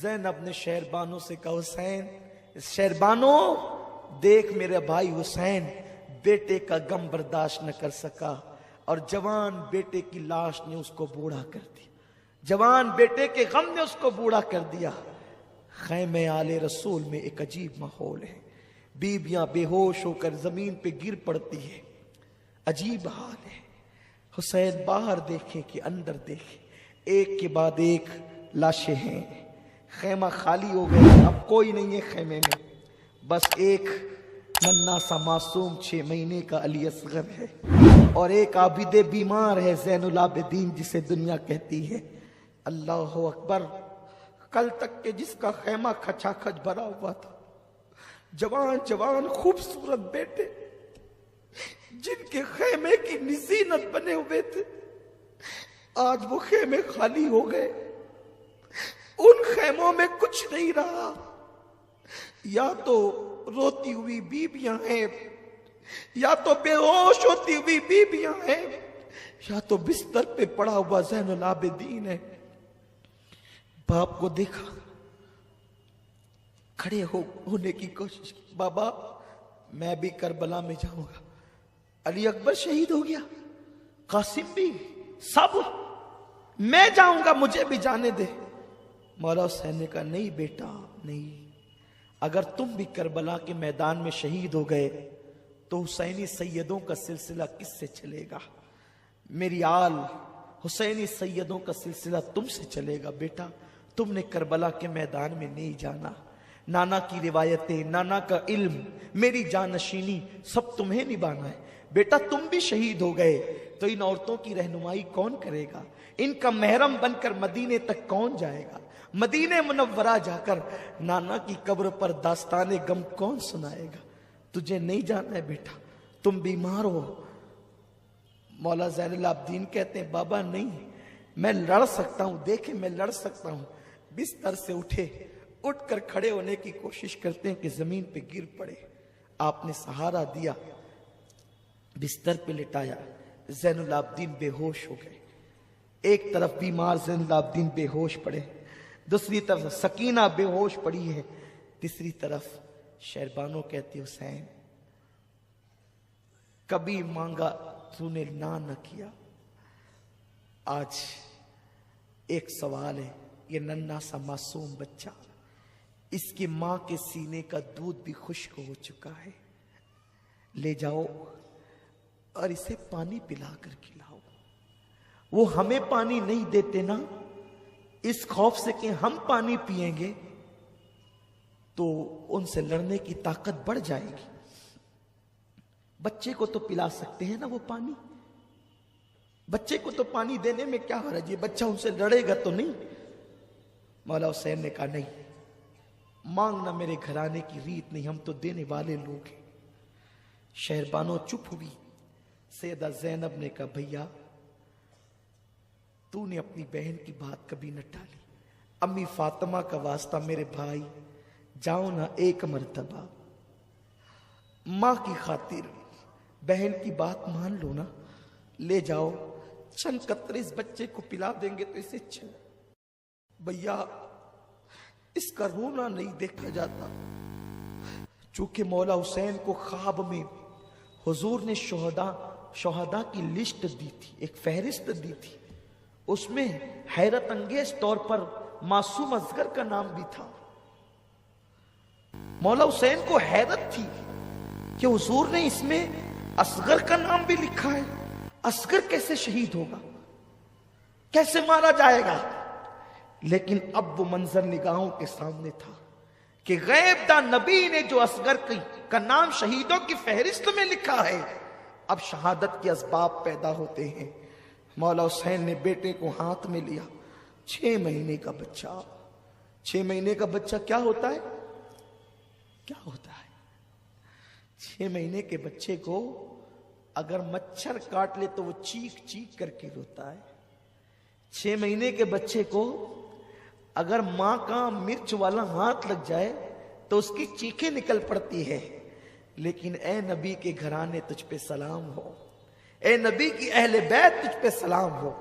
زینب نے شہربانوں سے کہا حسین، شہربانوں دیکھ میرے بھائی حسین بیٹے کا غم برداشت نہ کر سکا، اور جوان بیٹے کی لاش نے اس کو بوڑھا کر دیا، جوان بیٹے کے غم نے اس کو بوڑھا کر دیا۔ خیمے آل رسول میں ایک عجیب ماحول ہے، بیویاں بے ہوش ہو کر زمین پہ گر پڑتی ہے، عجیب حال ہے۔ حسین باہر دیکھیں کہ اندر دیکھیں، ایک کے بعد ایک لاشیں ہیں، خیمہ خالی ہو گیا، اب کوئی نہیں ہے خیمے میں، بس ایک ننھا سا معصوم 6 مہینے کا علی اصغر ہے، اور ایک عابد بیمار ہے زین العابدین جسے دنیا کہتی ہے۔ اللہ اکبر، کل تک کہ جس کا خیمہ کھچا کھچ بھرا ہوا تھا، جوان جوان خوبصورت بیٹے جن کے خیمے کی نزینت بنے ہوئے تھے، آج وہ خیمے خالی ہو گئے، ان خیموں میں کچھ نہیں رہا، یا تو روتی ہوئی بیویاں ہیں، یا تو بے ہوش ہوتی ہوئی بیویاں ہیں، یا تو بستر پہ پڑا ہوا زین العابدین ہے۔ باپ کو دیکھا، کھڑے ہونے کی کوشش کی، بابا میں بھی کربلا میں جاؤں گا۔ علی اکبر شہید ہو گیا، قاسم بھی، سب، میں جاؤں گا، مجھے بھی جانے دے۔ مولا حسین نے کہا نہیں بیٹا نہیں، اگر تم بھی کربلا کے میدان میں شہید ہو گئے تو حسینی سیدوں کا سلسلہ کس سے چلے گا؟ میری آل حسینی سیدوں کا سلسلہ تم سے چلے گا بیٹا، تم نے کربلا کے میدان میں نہیں جانا، نانا کی روایتیں، نانا کا علم، میری جانشینی سب تمہیں نبھانا ہے بیٹا، تم بھی شہید ہو گئے تو ان عورتوں کی رہنمائی کون کرے گا؟ ان کا محرم بن کر مدینے تک کون جائے گا؟ مدینہ منورہ جا کر نانا کی قبر پر داستان غم کون سنائے گا؟ تجھے نہیں جانا ہے بیٹا، تم بیمار ہو۔ مولا زین العابدین کہتے ہیں بابا نہیں، میں لڑ سکتا ہوں، دیکھیں میں لڑ سکتا ہوں۔ بستر سے اٹھ کر کھڑے ہونے کی کوشش کرتے ہیں کہ زمین پہ گر پڑے، آپ نے سہارا دیا، بستر پہ لٹایا، زین العابدین بے ہوش ہو گئے، ایک طرف بیمار زین العابدین بے ہوش پڑے، دوسری طرف سکینہ بے ہوش پڑی ہے، تیسری طرف شہربانو کہتی حسین کبھی مانگا تو نے نہ کیا، آج ایک سوال ہے، یہ ننھا سا معصوم بچہ، اس کی ماں کے سینے کا دودھ بھی خشک ہو چکا ہے، لے جاؤ اور اسے پانی پلا کر کھلاؤ۔ وہ ہمیں پانی نہیں دیتے نا، اس خوف سے کہ ہم پانی پیئیں گے تو ان سے لڑنے کی طاقت بڑھ جائے گی۔ بچے کو تو پلا سکتے ہیں نا وہ پانی، بچے کو تو پانی دینے میں کیا حرج ہے، بچہ ان سے لڑے گا تو نہیں۔ مولا حسین نے کہا نہیں، مانگنا میرے گھرانے کی ریت نہیں، ہم تو دینے والے لوگ ہیں۔ شہربانو چپ ہوئی، سیدہ زینب نے کہا بھیا تو نے اپنی بہن کی بات کبھی نہ ٹالی، امی فاطمہ کا واسطہ میرے بھائی جاؤ نا ایک مرتبہ، ماں کی خاطر بہن کی بات مان لو نا، لے جاؤ، چند قطرے اس بچے کو پلا دیں گے تو اسے اچھا۔ بھیا اس کا رونا نہیں دیکھا جاتا، چونکہ مولا حسین کو خواب میں حضور نے شہداء کی لسٹ دی تھی، ایک فہرست دی تھی، اس میں حیرت انگیز طور پر معصوم اصغر کا نام بھی تھا۔ مولا حسین کو حیرت تھی کہ حضور نے اس میں اصغر کا نام بھی لکھا ہے، اصغر کیسے شہید ہوگا، کیسے مارا جائے گا؟ لیکن اب وہ منظر نگاہوں کے سامنے تھا کہ غیب داں نبی نے جو اصغر کا نام شہیدوں کی فہرست میں لکھا ہے، اب شہادت کے اسباب پیدا ہوتے ہیں۔ مولا حسین نے بیٹے کو ہاتھ میں لیا، 6 مہینے کا بچہ، 6 مہینے کا بچہ کیا ہوتا ہے؟ کیا ہوتا ہے 6 مہینے کے بچے کو اگر مچھر کاٹ لے تو وہ چیخ چیخ کر کے روتا ہے۔ 6 مہینے کے بچے کو اگر ماں کا مرچ والا ہاتھ لگ جائے تو اس کی چیخیں نکل پڑتی ہے۔ لیکن اے نبی کے گھرانے تجھ پہ سلام ہو، اے نبی کی اہل بیت تجھ پہ سلام ہو۔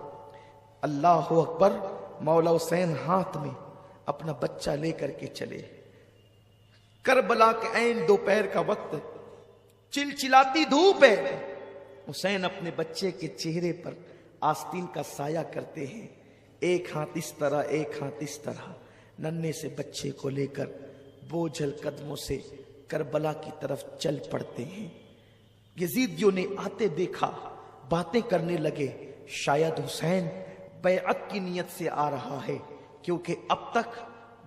اللہ اکبر، مولا حسین ہاتھ میں اپنا بچہ لے کر کے چلے۔ کربلا کے عین دوپہر کا وقت، چلچلاتی دھوپ ہے، حسین اپنے بچے کے چہرے پر آستین کا سایہ کرتے ہیں، ایک ہاتھ اس طرح ایک ہاتھ اس طرح، ننھے سے بچے کو لے کر بوجھل قدموں سے کربلا کی طرف چل پڑتے ہیں۔ یزیدیوں نے آتے دیکھا، باتیں کرنے لگے، شاید حسین بیعت کی نیت سے آ رہا ہے، کیونکہ اب تک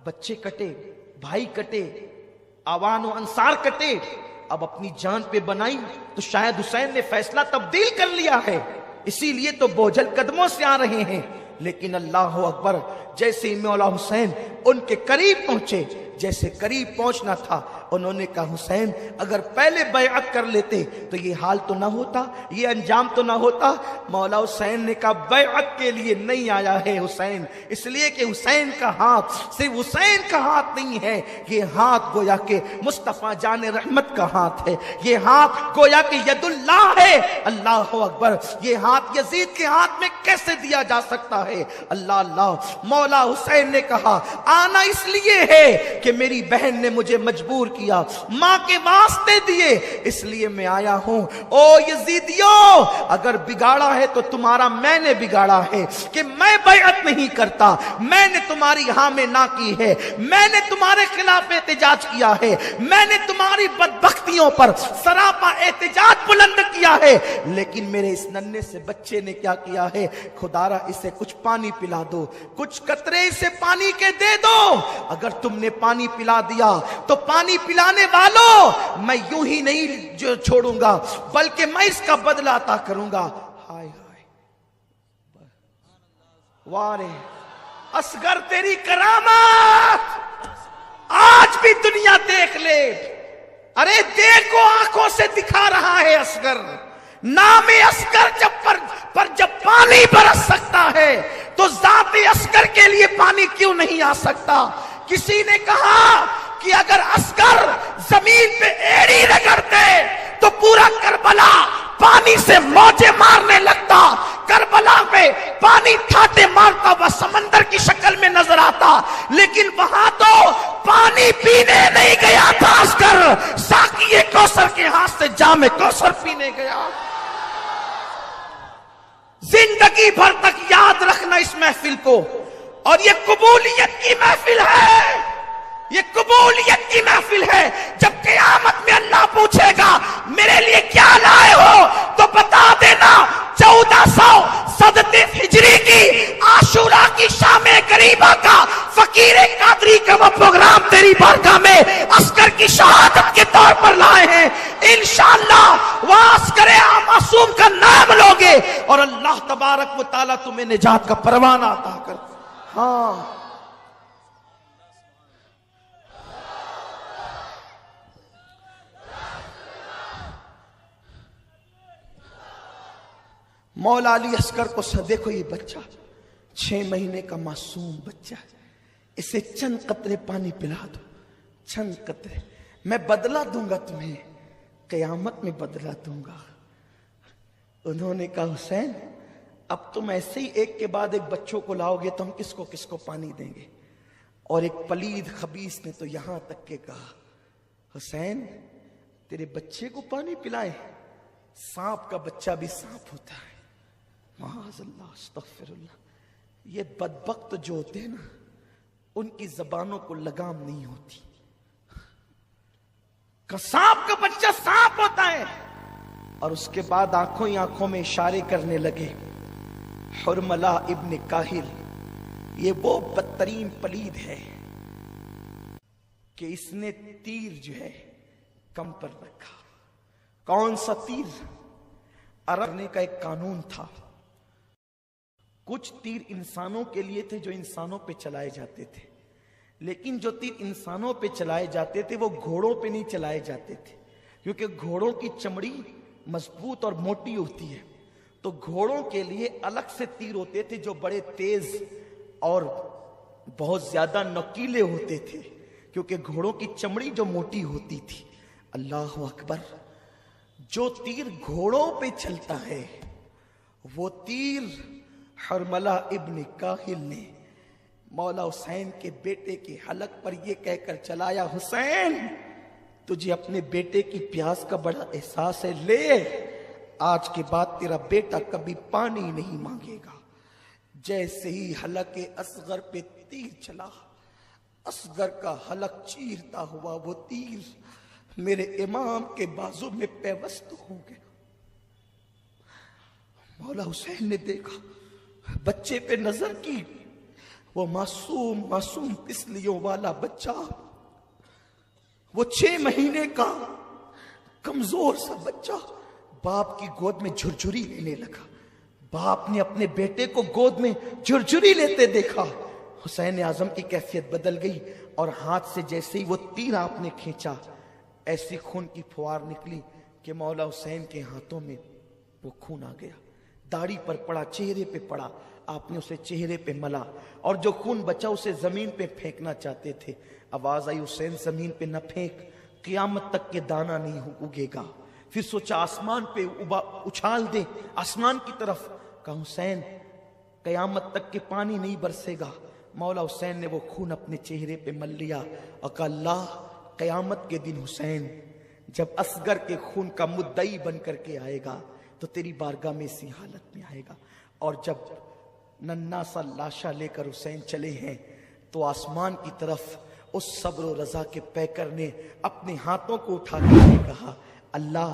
بچے کٹے، بھائی کٹے، آوان و انصار کٹے، اب اپنی جان پہ بنائی تو شاید حسین نے فیصلہ تبدیل کر لیا ہے، اسی لیے تو بوجھل قدموں سے آ رہے ہیں۔ لیکن اللہ اکبر، جیسے ہی مولا حسین ان کے قریب پہنچے، جیسے قریب پہنچنا تھا، انہوں نے کہا حسین اگر پہلے بیعت کر لیتے تو یہ حال تو نہ ہوتا، یہ انجام تو نہ ہوتا۔ مولا حسین نے کہا بیعت کے لیے نہیں آیا ہے حسین، اس لیے کہ حسین کا ہاتھ صرف حسین کا ہاتھ نہیں ہے، یہ ہاتھ گویا کہ مصطفیٰ جان رحمت کا ہاتھ ہے، یہ ہاتھ گویا کہ ید اللہ ہے۔ اللہ اکبر، یہ ہاتھ یزید کے ہاتھ میں کیسے دیا جا سکتا ہے؟ اللہ اللہ۔ مولا حسین نے کہا آنا اس لیے ہے کہ میری بہن نے مجھے مجبور کیا، ماں کے واسطے دیے، اس لیے میں آیا ہوں۔ او یزیدیوں، اگر بگاڑا ہے تو تمہارا میں نے بگاڑا ہے کہ میں بیعت نہیں کرتا، میں نے تمہاری ہاں میں نہ کی ہے، میں نے تمہارے خلاف احتجاج کیا ہے، میں نے تمہاری بدبختیوں پر سراپا احتجاج بلند کیا ہے، لیکن میرے اس ننھے سے بچے نے کیا کیا ہے؟ خدارا اسے کچھ پانی پلا دو، کچھ قطرے اسے پانی کے دے دو۔ اگر تم نے پانی پلا دیا تو پانی پلانے والوں میں یوں ہی نہیں چھوڑوں گا، بلکہ میں اس کا بدلہ عطا کروں گا۔ ہائے ہائے، وارے اصغر تیری کرامات آج بھی دنیا دیکھ لے۔ ارے دیکھو آنکھوں سے دکھا رہا ہے اصغر، نام اصغر جب پانی برس سکتا ہے تو ذات اصغر کے لیے پانی کیوں نہیں آ سکتا؟ کسی نے کہا کہ اگر اصغر زمین پہ ایڑی رگڑتے تو پورا کربلا پانی سے موجیں مارنے لگتا، کربلا میں پانی ٹھاٹے مارتا وہ سمندر کی شکل میں نظر آتا، لیکن وہاں تو پانی پینے نہیں گیا تھا اصغر، ساقی کوثر کے ہاتھ سے جام کوثر پینے گیا۔ زندگی بھر تک یاد رکھنا اس محفل کو، اور یہ قبولیت کی محفل ہے، یہ قبولیت کی محفل ہے۔ جب قیامت میں اللہ پوچھے گا میرے لیے کیا لائے ہو تو بتا دینا 1400 ہجری کی عاشورہ کی شام غریبہ کا فقیر قادری کا وہ پروگرام تیری بارگاہ میں اصغر کی شہادت کے طور پر لائے ہیں۔ انشاءاللہ وہ اصغر معصوم کا نام لوگے اور اللہ تبارک و تعالیٰ تمہیں نجات کا پروانہ عطا کر۔ ہاں مولا علی اصغر کو دیکھو، یہ بچہ 6 مہینے کا معصوم بچہ ہے، اسے چند قطرے پانی پلا دو، چند قطرے، میں بدلہ دوں گا تمہیں، قیامت میں بدلہ دوں گا۔ انہوں نے کہا حسین اب تم ایسے ہی ایک کے بعد ایک بچوں کو لاؤ گے تو ہم کس کو پانی دیں گے؟ اور ایک پلید خبیث نے تو یہاں تک کہ کہا حسین تیرے بچے کو پانی پلائے؟ سانپ کا بچہ بھی سانپ ہوتا ہے، معاذ اللہ، استغفر اللہ۔ یہ بدبخت جو ہوتے ہیں نا، ان کی زبانوں کو لگام نہیں ہوتی، سانپ کا بچہ سانپ ہوتا ہے۔ اور اس کے بعد آنکھوں ہی آنکھوں میں اشارے کرنے لگے۔ حرملہ ابن کاہل یہ وہ بدترین پلید ہے کہ اس نے تیر جو ہے کم پر رکھا۔ کون سا تیر؟ ارنے کا ایک قانون تھا، کچھ تیر انسانوں کے لیے تھے جو انسانوں پہ چلائے جاتے تھے، لیکن جو تیر انسانوں پہ چلائے جاتے تھے وہ گھوڑوں پہ نہیں چلائے جاتے تھے، کیونکہ گھوڑوں کی چمڑی مضبوط اور موٹی ہوتی ہے، تو گھوڑوں کے لیے الگ سے تیر ہوتے تھے جو بڑے تیز اور بہت زیادہ نوکیلے ہوتے تھے، کیونکہ گھوڑوں کی چمڑی جو موٹی ہوتی تھی۔ اللہ اکبر، جو تیر گھوڑوں پہ چلتا ہے وہ تیر حرملہ ابن کاہل نے مولا حسین کے بیٹے کے حلق پر یہ کہہ کر چلایا، حسین تجھے اپنے بیٹے کی پیاس کا بڑا احساس ہے، لے آج کے بعد تیرا بیٹا کبھی پانی نہیں مانگے گا۔ جیسے ہی حلق اصغر پہ تیر چلا، اصغر کا حلق چیرتا ہوا وہ تیر میرے امام کے بازو میں پیوست ہو گیا۔ مولا حسین نے دیکھا، بچے پہ نظر کی، وہ معصوم تسلیوں والا بچہ، وہ 6 مہینے کا کمزور سا بچہ باپ کی گود میں جھرجھری لینے لگا۔ باپ نے اپنے بیٹے کو گود میں جھرجھری لیتے دیکھا، حسین اعظم کی کیفیت بدل گئی، اور ہاتھ سے جیسے ہی وہ تیر آپ نے کھینچا، ایسی خون کی پھوار نکلی کہ مولا حسین کے ہاتھوں میں وہ خون آ گیا، داڑھی پر پڑا، چہرے پہ پڑا، آپ نے اسے چہرے پہ ملا، اور جو خون بچا اسے زمین پہ پھینکنا چاہتے تھے۔ آواز آئی، حسین زمین پہ نہ پھینک، قیامت تک کے دانہ نہیں اگے گا۔ پھر سوچا آسمان پہ اچھال دے، آسمان کی طرف، کہا حسین قیامت تک کے پانی نہیں برسے گا۔ مولا حسین نے وہ خون اپنے چہرے پہ مل لیا اور کہا اللہ، قیامت کے دن حسین جب اصغر کے خون کا مدعی بن کر کے آئے گا تو تیری بارگاہ میں اسی حالت میں آئے گا۔ اور جب ننھا سا لاشا لے کر حسین چلے ہیں تو آسمان کی طرف اس صبر و رضا کے پیکر نے اپنے ہاتھوں کو اٹھا کے کہا اللہ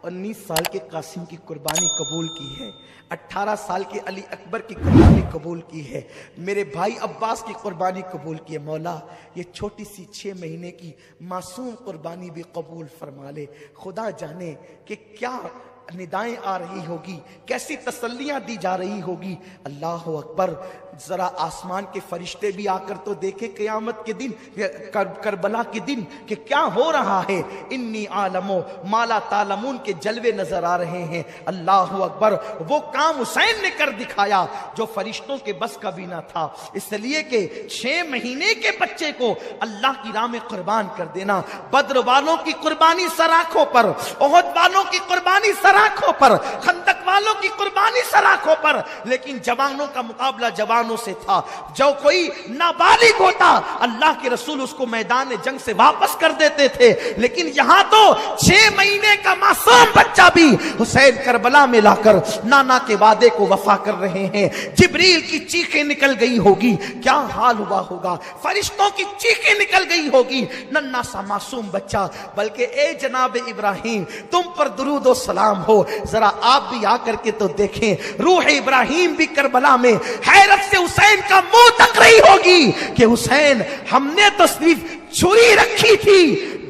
19 سال کے قاسم کی قربانی قبول کی ہے، 18 سال کے علی اکبر کی قربانی قبول کی ہے، میرے بھائی عباس کی قربانی قبول کی ہے، مولا یہ چھوٹی سی 6 مہینے کی معصوم قربانی بھی قبول فرما لے۔ خدا جانے کہ کیا ندائیں آ رہی ہوگی، کیسی تسلیاں دی جا رہی ہوگی۔ اللہ اکبر، ذرا آسمان کے فرشتے بھی آ کر تو دیکھیں قیامت کے دن، کربلا کے دن کہ کیا ہو رہا ہے۔ انی عالمو مالا تعلمون کے جلوے نظر آ رہے ہیں۔ اللہ اکبر، وہ کام حسین نے کر دکھایا جو فرشتوں کے بس کا بھی نہ تھا، اس لیے کہ 6 مہینے کے بچے کو اللہ کی راہ میں قربان کر دینا۔ بدر والوں کی قربانی سراخوں پر، احد والوں کی قربانی سراخوں پر، خندق والوں کی قربانی سراخوں پر، لیکن جوانوں کا مقابلہ جوانوں سے تھا۔ جو کوئی نابالغ ہوتا اللہ کے رسول اس کو میدان جنگ سے واپس کر دیتے تھے، لیکن یہاں تو 6 مہینے کا معصوم بچہ بھی حسین کربلا میں لا کر نانا کے وعدے کو وفا کر رہے ہیں۔ جبریل کی چیخیں نکل گئی ہوگی، کیا حال ہوا ہوگا، فرشتوں کی چیخیں نکل گئی ہوگی، ننھا سا معصوم بچہ۔ بلکہ اے جناب ابراہیم، تم پر درود و سلام ہو، ذرا آپ بھی آ کر کے تو دیکھیں، روح ابراہیم بھی کربلا میں حیرت سے حسین کا منہ تک رہی ہوگی کہ حسین ہم نے تو صرف چھری رکھی تھی،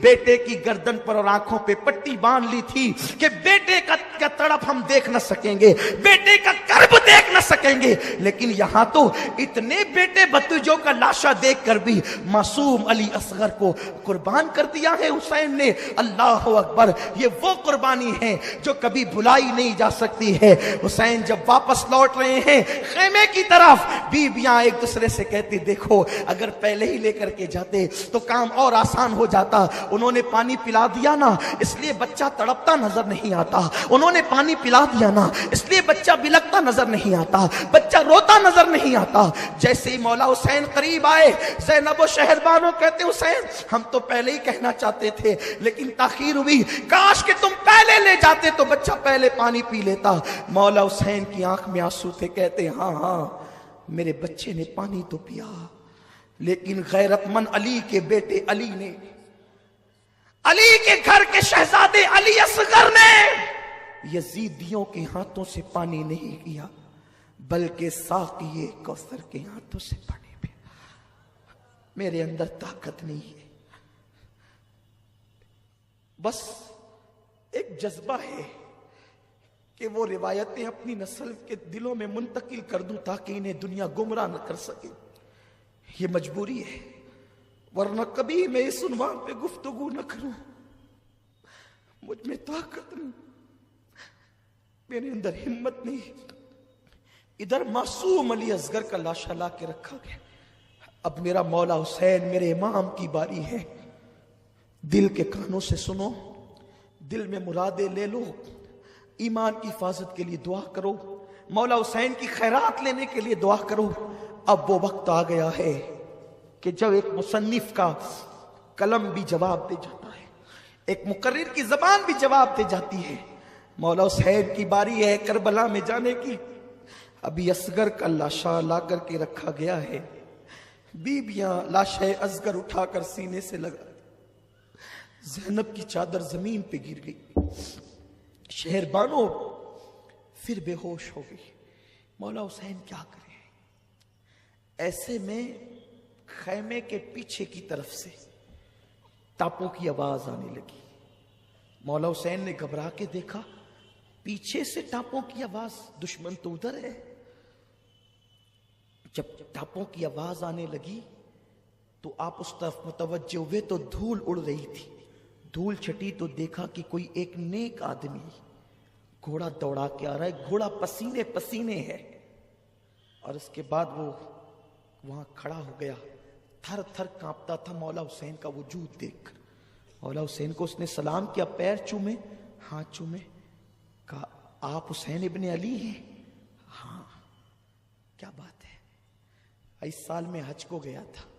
بیٹے کی گردن پر اور آنکھوں پہ پٹی باندھ لی تھی کہ بیٹے کا تڑپ ہم دیکھ نہ سکیں گے، بیٹے کا کرب دیکھ نہ سکیں گے، لیکن یہاں تو اتنے بیٹے بتوجوں کا لاشا دیکھ کر بھی معصوم علی اصغر کو قربان کر دیا ہے حسین نے۔ اللہ اکبر، یہ وہ قربانی ہے جو کبھی بھلائی نہیں جا سکتی ہے۔ حسین جب واپس لوٹ رہے ہیں خیمے کی طرف، بیویاں ایک دوسرے سے کہتی دیکھو اگر پہلے ہی لے کر کے جاتے تو کام اور آسان ہو جاتا، انہوں نے پانی پلا دیا نا اس لیے بچہ تڑپتا نظر نہیں آتا، انہوں نے پانی پلا دیا نا اس لیے بچہ بلکتا نظر نہیں آتا، بچہ روتا نظر نہیں آتا۔ جیسے ہی مولا حسین قریب آئے، زینب و شہربانو کہتے حسین ہم تو پہلے ہی کہنا چاہتے تھے لیکن تاخیر ہوئی، کاش کہ تم پہلے لے جاتے تو بچہ پہلے پانی پی لیتا۔ مولا حسین کی آنکھ میں آنسو تھے، کہتے ہاں میرے بچے نے پانی تو پیا، لیکن غیرت مند علی کے بیٹے علی نے، علی کے گھر کے شہزادے علی اصغر نے یزیدیوں کے ہاتھوں سے پانی نہیں کیا بلکہ ساقی کوثر کے ہاتھوں سے پانی پیا۔ میرے اندر طاقت نہیں ہے، بس ایک جذبہ ہے کہ وہ روایتیں اپنی نسل کے دلوں میں منتقل کر دوں تاکہ انہیں دنیا گمراہ نہ کر سکے۔ یہ مجبوری ہے، ورنہ کبھی میں اس عنوان پہ گفتگو نہ کروں۔ مجھ میں طاقت نہیں، میرے اندر ہمت نہیں۔ ادھر معصوم علی اصغر کا لاشا لا کے رکھا گیا، اب میرا مولا حسین میرے امام کی باری ہے۔ دل کے کانوں سے سنو، دل میں مرادیں لے لو، ایمان کی حفاظت کے لیے دعا کرو، مولا حسین کی خیرات لینے کے لیے دعا کرو۔ اب وہ وقت آ گیا ہے کہ جب ایک مصنف کا قلم بھی جواب دے جاتا ہے، ایک مقرر کی زبان بھی جواب دے جاتی ہے، مولا حسین کی باری ہے کربلا میں جانے کی. ابھی اصغر کا لاشا لا کر کے رکھا گیا ہے. بیبیاں لاشا اصغر اٹھا کر سینے سے لگا. زینب کی چادر زمین پہ گر گئی. شہر بانو پھر بے ہوش ہو گئی. مولا حسین کیا کرے؟ ایسے میں خیمے کے پیچھے کی طرف سے ٹاپوں کی آواز آنے لگی. مولا حسین نے گھبرا کے دیکھا, پیچھے سے ٹاپوں کی آواز, دشمن تو ادھر ہے. جب ٹاپوں کی آواز آنے لگی تو آپ اس طرف متوجہ ہوئے تو دھول اڑ رہی تھی. دھول چھٹی تو دیکھا کہ کوئی ایک نیک آدمی گھوڑا دوڑا کے آ رہا ہے. گھوڑا پسینے پسینے ہے. اور اس کے بعد وہ وہاں کھڑا ہو گیا, تھر تھر کانپتا تھا مولا حسین کا وجود دیکھ کر. مولا حسین کو اس نے سلام کیا, پیر چومے, ہاتھ چومے, کہا آپ حسین ابن علی ہیں؟ ہاں. کیا بات ہے؟ اس سال میں حج کو گیا تھا.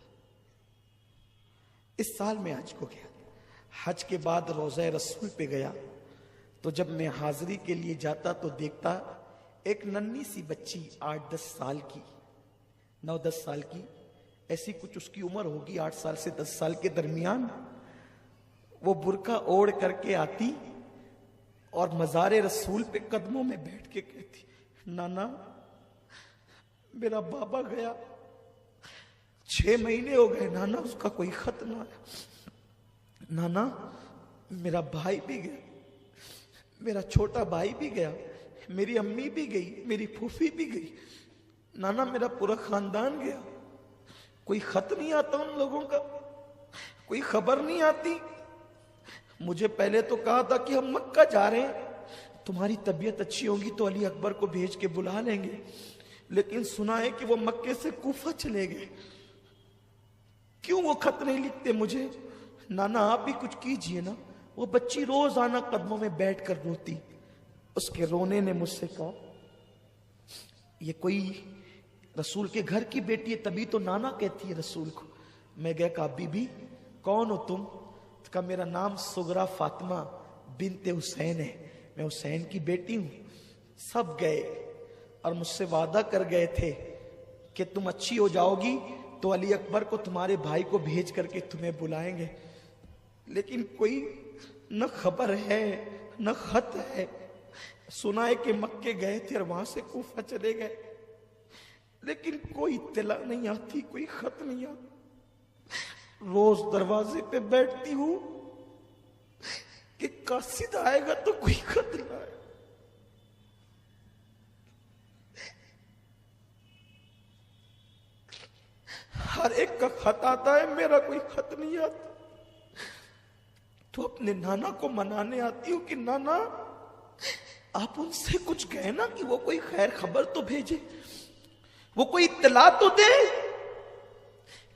اس سال میں حج کو گیا. حج کے بعد روضہ رسول پہ گیا تو جب میں حاضری کے لیے جاتا تو دیکھتا ایک ننھی سی بچی 8-10 سال کی, 9-10 سال کی, ایسی کچھ اس کی عمر ہوگی, 8 سال سے 10 سال کے درمیان. وہ برقع اوڑھ کر کے آتی اور مزار رسول پہ قدموں میں بیٹھ کے کہتی, نانا میرا بابا گیا, 6 مہینے ہو گئے نانا, اس کا کوئی خط نہ آیا. نانا میرا بھائی بھی گیا, میرا چھوٹا بھائی بھی گیا, میری امی بھی گئی, میری پھوپھی بھی گئی, نانا میرا پورا خاندان گیا. کوئی خط نہیں آتا ان لوگوں کا, کوئی خبر نہیں آتی. مجھے پہلے تو کہا تھا کہ ہم مکہ جا رہے ہیں, تمہاری طبیعت اچھی ہوگی تو علی اکبر کو بھیج کے بلا لیں گے, لیکن سنا ہے کہ وہ مکے سے کوفہ چلے گئے. کیوں وہ خط نہیں لکھتے مجھے؟ نانا آپ بھی کچھ کیجئے نا. وہ بچی روز آنا قدموں میں بیٹھ کر روتی. اس کے رونے نے مجھ سے کہا یہ کوئی رسول کے گھر کی بیٹی ہے, تبھی تو نانا کہتی ہے رسول کو. میں گیا, کہا بی بی کون ہو تم؟ کہا میرا نام سغرا فاطمہ بنت حسین ہے, میں حسین کی بیٹی ہوں. سب گئے اور مجھ سے وعدہ کر گئے تھے کہ تم اچھی ہو جاؤ گی تو علی اکبر کو تمہارے بھائی کو بھیج کر کے تمہیں بلائیں گے, لیکن کوئی نہ خبر ہے نہ خط ہے. سنا ہے کہ مکے گئے تھے اور وہاں سے کوفہ چلے گئے, لیکن کوئی اطلاع نہیں آتی, کوئی خط نہیں آتا. روز دروازے پہ بیٹھتی ہوں کہ قاصد آئے گا تو کوئی خط لائے. ہر ایک کا خط آتا ہے, میرا کوئی خط نہیں آتا. تو اپنے نانا کو منانے آتی ہوں کہ نانا آپ ان سے کچھ کہے نا کہ وہ کوئی خیر خبر تو بھیجے, وہ کوئی اطلاع تو دے.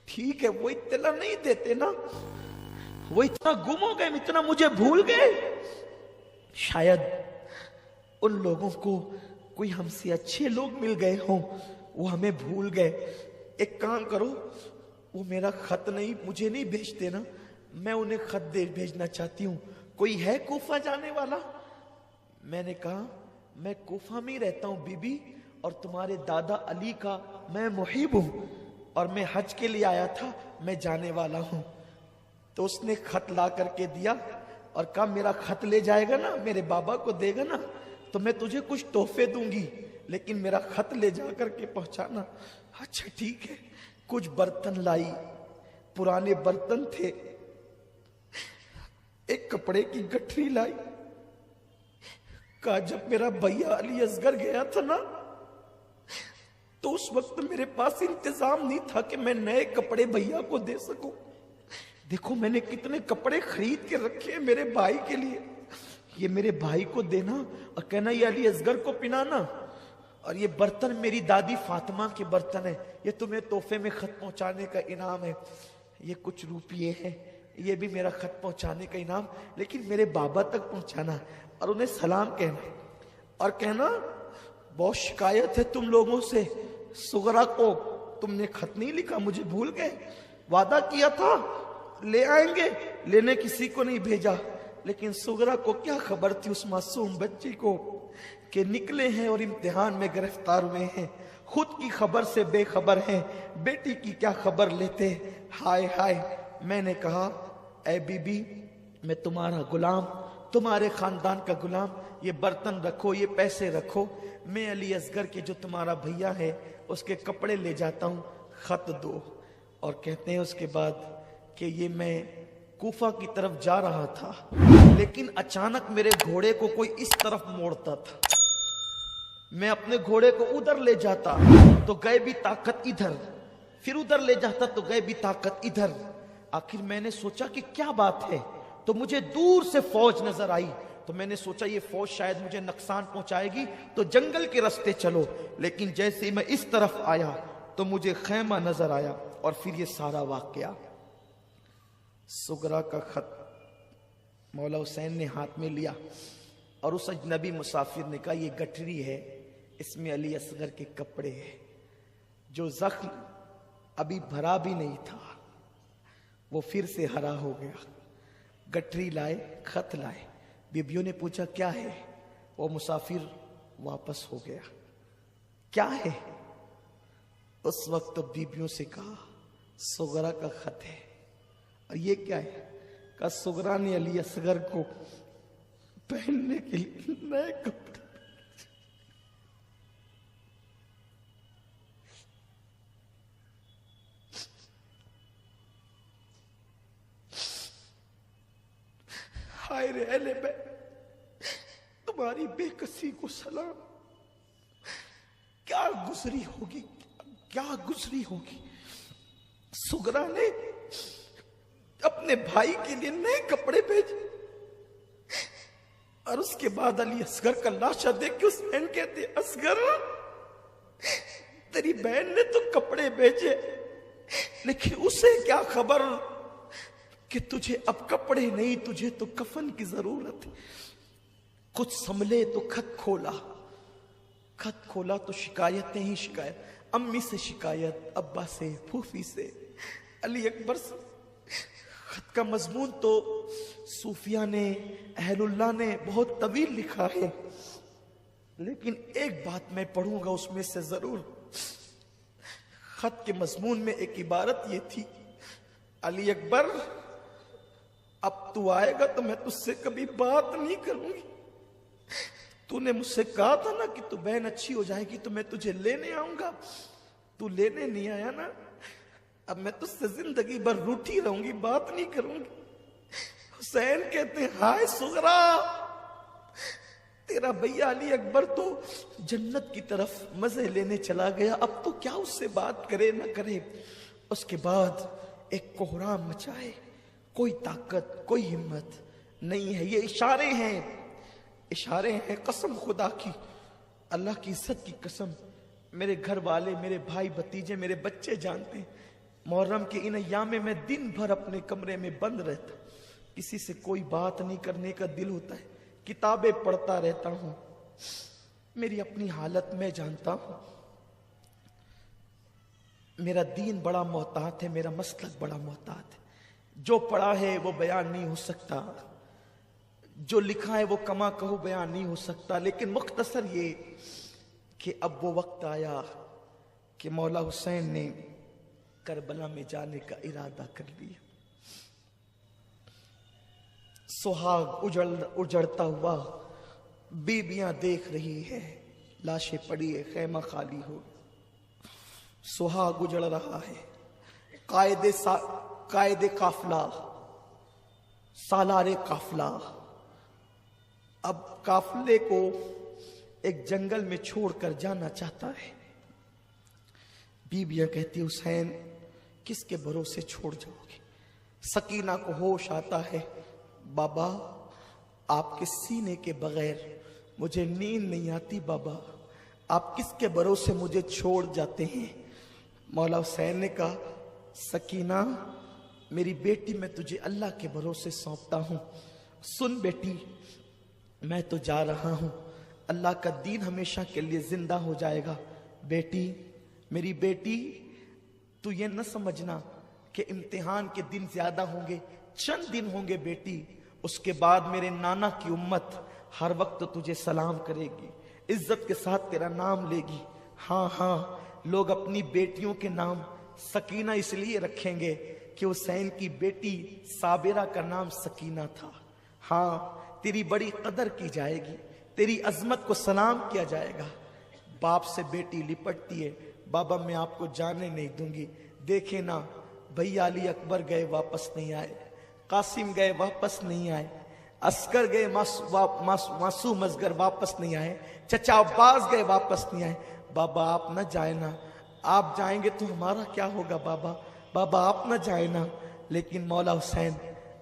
ٹھیک ہے وہ اطلاع نہیں دیتے نا, وہ اتنا گم ہو گئے, اتنا مجھے بھول گئے. شاید ان لوگوں کو کوئی ہم سے اچھے لوگ مل گئے ہوں, وہ ہمیں بھول گئے. ایک کام کرو, وہ میرا خط نہیں مجھے نہیں بھیجتے نا, میں انہیں خط دے بھیجنا چاہتی ہوں. کوئی ہے کوفہ جانے والا؟ میں نے کہا میں کوفہ میں ہی رہتا ہوں بی بی, اور تمہارے دادا علی کا میں محب ہوں, اور میں حج کے لیے آیا تھا, میں جانے والا ہوں. تو اس نے خط لا کر کے دیا اور کہا میرا خط لے جائے گا نا, میرے بابا کو دے گا نا, تو میں تجھے کچھ تحفے دوں گی, لیکن میرا خط لے جا کر کے پہنچانا. اچھا ٹھیک ہے. کچھ برتن لائی, پرانے برتن تھے. ایک کپڑے کی گٹھری لائی. کہا جب میرا بھیا علی اصغر گیا تھا نا تو اس وقت میرے پاس انتظام نہیں تھا کہ میں نئے کپڑے بھیا کو دے سکوں. دیکھو میں نے کتنے کپڑے خرید کے رکھے ہیں میرے بھائی کے لیے, یہ میرے بھائی کو دینا اور کہنا یہ علی اصغر کو پنانا. اور یہ برتن میری دادی فاطمہ کے برتن ہیں, یہ تمہیں تحفے میں خط پہنچانے کا انعام ہے. یہ کچھ روپیے ہیں, یہ بھی میرا خط پہنچانے کا انعام, لیکن میرے بابا تک پہنچانا اور انہیں سلام کہنا, اور کہنا بہت شکایت ہے تم لوگوں سے, سغرا کو تم نے خط نہیں لکھا, مجھے بھول گئے. وعدہ کیا تھا لے آئیں گے, لینے کسی کو نہیں بھیجا, لیکن سغرا کو کیا خبر تھی اس معصوم بچی کو کہ نکلے ہیں اور امتحان میں گرفتار ہوئے ہیں، خود کی خبر سے بے خبر ہیں، بیٹی کی کیا خبر لیتے۔ ہائے ہائے، میں نے کہا اے بی بی، میں تمہارا غلام، تمہارے خاندان کا غلام، یہ برتن رکھو، یہ پیسے رکھو، میں علی اصغر کے جو تمہارا بھیا ہے اس کے کپڑے لے جاتا ہوں، خط دو۔ اور کہتے ہیں اس کے بعد کہ یہ میں کوفہ کی طرف جا رہا تھا، لیکن اچانک میرے گھوڑے کو کوئی اس طرف موڑتا تھا، میں اپنے گھوڑے کو ادھر لے جاتا تو گئے بھی طاقت ادھر، پھر ادھر لے جاتا تو گئے بھی طاقت ادھر۔ آخر میں نے سوچا کہ کیا بات ہے، تو مجھے دور سے فوج نظر آئی، تو میں نے سوچا یہ فوج شاید مجھے نقصان پہنچائے گی تو جنگل کے راستے چلو، لیکن جیسے ہی میں اس طرف آیا تو مجھے خیمہ نظر آیا، اور پھر یہ سارا واقعہ۔ سغرا کا خط مولا حسین نے ہاتھ میں لیا اور اس اجنبی مسافر نے کہا یہ گٹھری ہے، اس میں علی اصغر کے کپڑے ہیں، جو زخم ابھی بھرا بھی نہیں تھا وہ پھر سے ہرا ہو گیا۔ گٹھری لائے، خط لائے، بیبیوں نے پوچھا کیا ہے، وہ مسافر واپس ہو گیا۔ کیا ہے؟ اس وقت تو بیبیوں سے کہا سغرا کا خط ہے۔ اور یہ کیا ہے؟ کہا سغرا نے علی اصغر کو پہننے کے لیے نئے کپڑے۔ ہائے رے اہل بیت، تمہاری بے کسی کو سلام، کیا گزری ہوگی، کیا گزری ہوگی۔ سغرا نے اپنے بھائی کے لیے نئے کپڑے بھیجے، اور اس کے بعد علی اصغر کا لاشا دیکھ کے اس بہن کہتے اصغر تیری بہن نے تو کپڑے بھیجے، لیکن اسے کیا خبر کہ تجھے اب کپڑے نہیں، تجھے تو کفن کی ضرورت ہے۔ کچھ سنبھلے تو خط کھولا، خط کھولا تو شکایتیں ہی شکایت، امی سے شکایت، ابا سے، پھوفی سے، علی اکبر سے۔ خط کا مضمون تو صوفیہ نے، اہل اللہ نے بہت طویل لکھا ہے، لیکن ایک بات میں پڑھوں گا اس میں سے ضرور۔ خط کے مضمون میں ایک عبارت یہ تھی، علی اکبر اب تو آئے گا تو میں تجھ سے کبھی بات نہیں کروں گی، تو نے مجھ سے کہا تھا نا کہ تو بہن اچھی ہو جائے گی تو میں تجھے لینے آؤں گا، تو لینے نہیں آیا نا، اب میں تجھ سے زندگی بھر روٹھی رہوں گی، بات نہیں کروں گی۔ حسین کہتے ہیں ہائے سغرا، تیرا بھیا علی اکبر تو جنت کی طرف مزے لینے چلا گیا، اب تو کیا اس سے بات کرے نہ کرے۔ اس کے بعد ایک کوہرام مچائے، کوئی طاقت، کوئی ہمت نہیں ہے۔ یہ اشارے ہیں، اشارے ہیں، قسم خدا کی، اللہ کی عزت کی قسم، میرے گھر والے، میرے بھائی بھتیجے، میرے بچے جانتے ہیں، محرم کے ان ایام میں دن بھر اپنے کمرے میں بند رہتا، کسی سے کوئی بات نہیں کرنے کا دل ہوتا ہے، کتابیں پڑھتا رہتا ہوں، میری اپنی حالت میں جانتا ہوں، میرا دین بڑا محتاط ہے، میرا مسلک بڑا محتاط ہے، جو پڑھا ہے وہ بیان نہیں ہو سکتا، جو لکھا ہے وہ کما کہو بیان نہیں ہو سکتا، لیکن مختصر یہ کہ اب وہ وقت آیا کہ مولا حسین نے کربلا میں جانے کا ارادہ کر لیا۔ سہاگ اجڑتا ہوا بیبیاں دیکھ رہی ہے، لاشیں پڑی ہے، خیمہ خالی ہو، سہاگ اجڑ رہا ہے، قائد قافلہ، سالار قافلہ اب قافلے کو ایک جنگل میں چھوڑ کر جانا چاہتا ہے۔ بیبیاں کہتی حسین کس کے بھروسے چھوڑ جاؤ گے؟ سکینہ کو ہوش آتا ہے، بابا آپ کے سینے کے بغیر مجھے نیند نہیں آتی، بابا آپ کس کے بھروسے مجھے چھوڑ جاتے ہیں؟ مولا حسین نے کہا سکینہ میری بیٹی، میں تجھے اللہ کے بھروسے سونپتا ہوں، سن بیٹی میں تو جا رہا ہوں، اللہ کا دین ہمیشہ کے لیے زندہ ہو جائے گا، بیٹی میری بیٹی تو یہ نہ سمجھنا کہ امتحان کے دن زیادہ ہوں گے، چند دن ہوں گے بیٹی، اس کے بعد میرے نانا کی امت ہر وقت تجھے سلام کرے گی، عزت کے ساتھ تیرا نام لے گی۔ ہاں ہاں، لوگ اپنی بیٹیوں کے نام سکینہ اس لیے رکھیں گے کہ حسین کی بیٹی صابرہ کا نام سکینہ تھا۔ ہاں، تیری بڑی قدر کی جائے گی، تیری عظمت کو سلام کیا جائے گا۔ باپ سے بیٹی لپٹتی ہے، بابا میں آپ کو جانے نہیں دوں گی، دیکھیں نا بھیا علی اکبر گئے واپس نہیں آئے، قاسم گئے واپس نہیں آئے، عسکر گئے معصوم اصغر واپس نہیں آئے، چچا عباس گئے واپس نہیں آئے۔ بابا آپ نہ جائیں نا، آپ جائیں گے تو ہمارا کیا ہوگا بابا، بابا آپ نہ جائیں نا۔ لیکن مولا حسین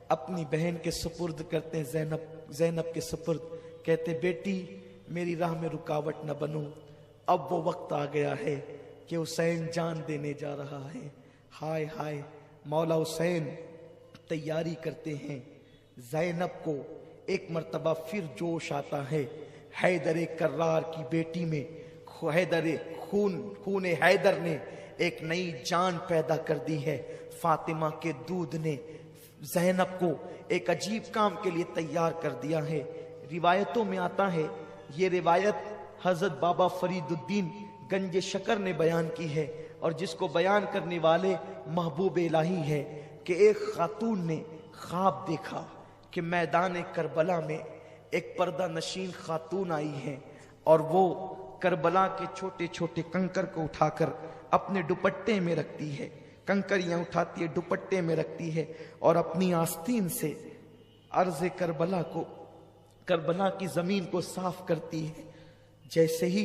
اپنی بہن کے سپرد کرتے ہیں، زینب کے سپرد، کہتے بیٹی میری راہ میں رکاوٹ نہ بنو، اب وہ وقت آ گیا ہے کہ حسین جان دینے جا رہا ہے۔ ہائے ہائے، مولا حسین تیاری کرتے ہیں۔ زینب کو ایک مرتبہ پھر جوش آتا ہے، حیدر کرار کی بیٹی میں خون حیدر نے ایک نئی جان پیدا کر دی ہے۔ فاطمہ کے دودھ نے زینب کو ایک عجیب کام کے لیے تیار کر دیا ہے۔ روایتوں میں آتا ہے، یہ روایت حضرت بابا فرید الدین گنج شکر نے بیان کی ہے، اور جس کو بیان کرنے والے محبوب الہی ہے، کہ ایک خاتون نے خواب دیکھا کہ میدان کربلا میں ایک پردہ نشین خاتون آئی ہے، اور وہ کربلا کے چھوٹے چھوٹے کنکر کو اٹھا کر اپنے دوپٹے میں رکھتی ہے، کنکریاں اٹھاتی ہے دوپٹے میں رکھتی ہے، اور اپنی آستین سے عرض کربلا کی زمین کو صاف کرتی ہے۔ جیسے ہی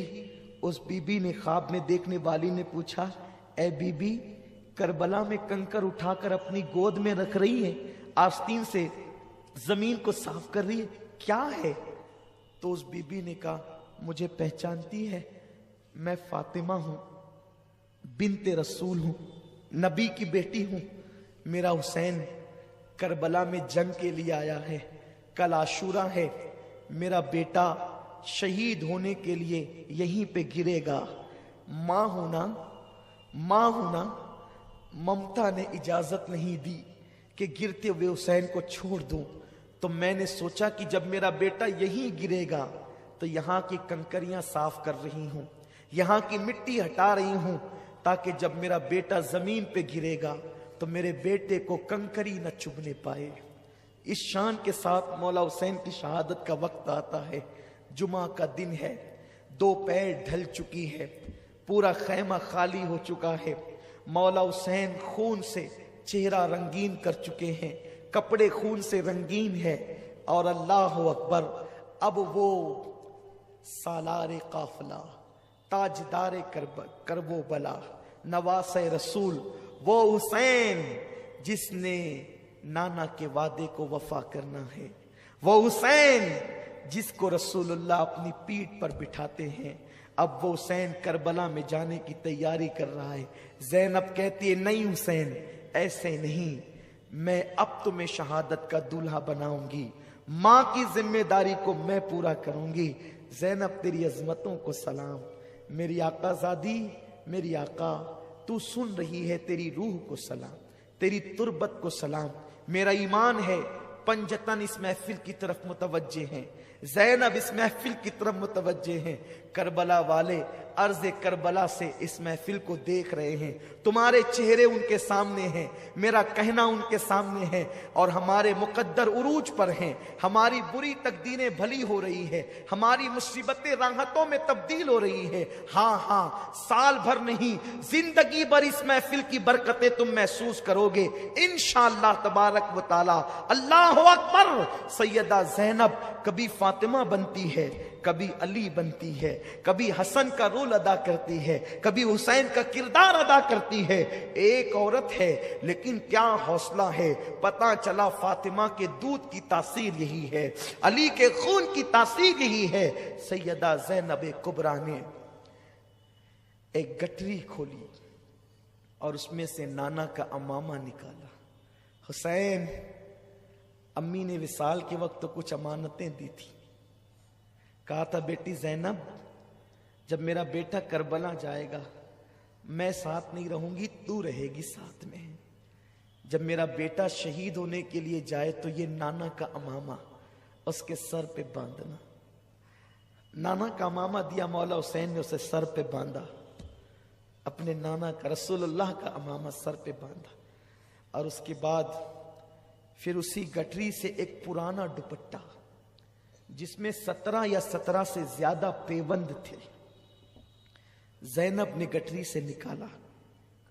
اس بی بی نے، خواب میں دیکھنے والی نے پوچھا، اے بی بی کربلا میں کنکر اٹھا کر اپنی گود میں رکھ رہی ہے، آستین سے زمین کو صاف کر رہی ہے، کیا ہے؟ تو اس بی بی نے کہا، مجھے پہچانتی ہے، میں فاطمہ ہوں، بنت رسول ہوں، نبی کی بیٹی ہوں، میرا حسین کربلا میں جنگ کے لیے آیا ہے، کل عاشورہ ہے، میرا بیٹا شہید ہونے کے لیے یہیں پہ گرے گا، ماں ہونا ممتا نے اجازت نہیں دی کہ گرتے ہوئے حسین کو چھوڑ دوں، تو میں نے سوچا کہ جب میرا بیٹا یہیں گرے گا تو یہاں کی کنکریاں صاف کر رہی ہوں، یہاں کی مٹی ہٹا رہی ہوں، تاکہ جب میرا بیٹا زمین پہ گرے گا تو میرے بیٹے کو کنکری نہ چبھنے پائے۔ اس شان کے ساتھ مولا حسین کی شہادت کا وقت آتا ہے، جمعہ کا دن ہے، دوپہر ڈھل چکی ہے، پورا خیمہ خالی ہو چکا ہے، مولا حسین خون سے چہرہ رنگین کر چکے ہیں، کپڑے خون سے رنگین ہے، اور اللہ اکبر، اب وہ سالار قافلہ، تاجدار کرب و بلا، نواس رسول، وہ حسین جس نے نانا کے وعدے کو وفا کرنا ہے، وہ حسین جس کو رسول اللہ اپنی پیٹھ پر بٹھاتے ہیں، اب وہ حسین کربلا میں جانے کی تیاری کر رہا ہے۔ زینب کہتی ہے، نہیں حسین ایسے نہیں، میں اب تمہیں شہادت کا دولہا بناؤں گی، ماں کی ذمہ داری کو میں پورا کروں گی۔ زینب تیری عظمتوں کو سلام، میری آقا زادی، میری آقا تو سن رہی ہے، تیری روح کو سلام، تیری تربت کو سلام، میرا ایمان ہے پنجتن اس محفل کی طرف متوجہ ہیں، زینب اس محفل کی طرف متوجہ ہیں، کربلا والے عرض کربلا سے اس محفل کو دیکھ رہے ہیں، تمہارے چہرے ان کے سامنے ہیں، میرا کہنا ان کے سامنے ہے، اور ہمارے مقدر عروج پر ہیں، ہماری بری تقدیریں بھلی ہو رہی ہے، ہماری مصیبتیں راحتوں میں تبدیل ہو رہی ہے۔ ہاں ہاں، سال بھر نہیں، زندگی بھر اس محفل کی برکتیں تم محسوس کرو گے انشاءاللہ تبارک و تعالی۔ اللہ اکبر۔ سیدہ زینب کبھی فاطمہ بنتی ہے، کبھی علی بنتی ہے، کبھی حسن کا رول ادا کرتی ہے، کبھی حسین کا کردار ادا کرتی ہے۔ ایک عورت ہے لیکن کیا حوصلہ ہے، پتہ چلا فاطمہ کے دودھ کی تاثیر یہی ہے، علی کے خون کی تاثیر یہی ہے۔ سیدہ زینب کبریٰ نے ایک گٹری کھولی اور اس میں سے نانا کا امامہ نکالا۔ حسین، امی نے وصال کے وقت تو کچھ امانتیں دی تھی، کہا تھا بیٹی زینب جب میرا بیٹا کربلا جائے گا میں ساتھ نہیں رہوں گی، تو رہے گی ساتھ میں، جب میرا بیٹا شہید ہونے کے لیے جائے تو یہ نانا کا امامہ اس کے سر پہ باندھنا. نانا کا امامہ دیا مولا حسین نے، اسے سر پہ باندھا. اپنے نانا کا رسول اللہ کا امامہ سر پہ باندھا. اور اس کے بعد پھر اسی گٹری سے ایک پرانا دوپٹہ جس میں 17 یا 17 سے زیادہ پیوند تھے، زینب نے گٹری سے نکالا.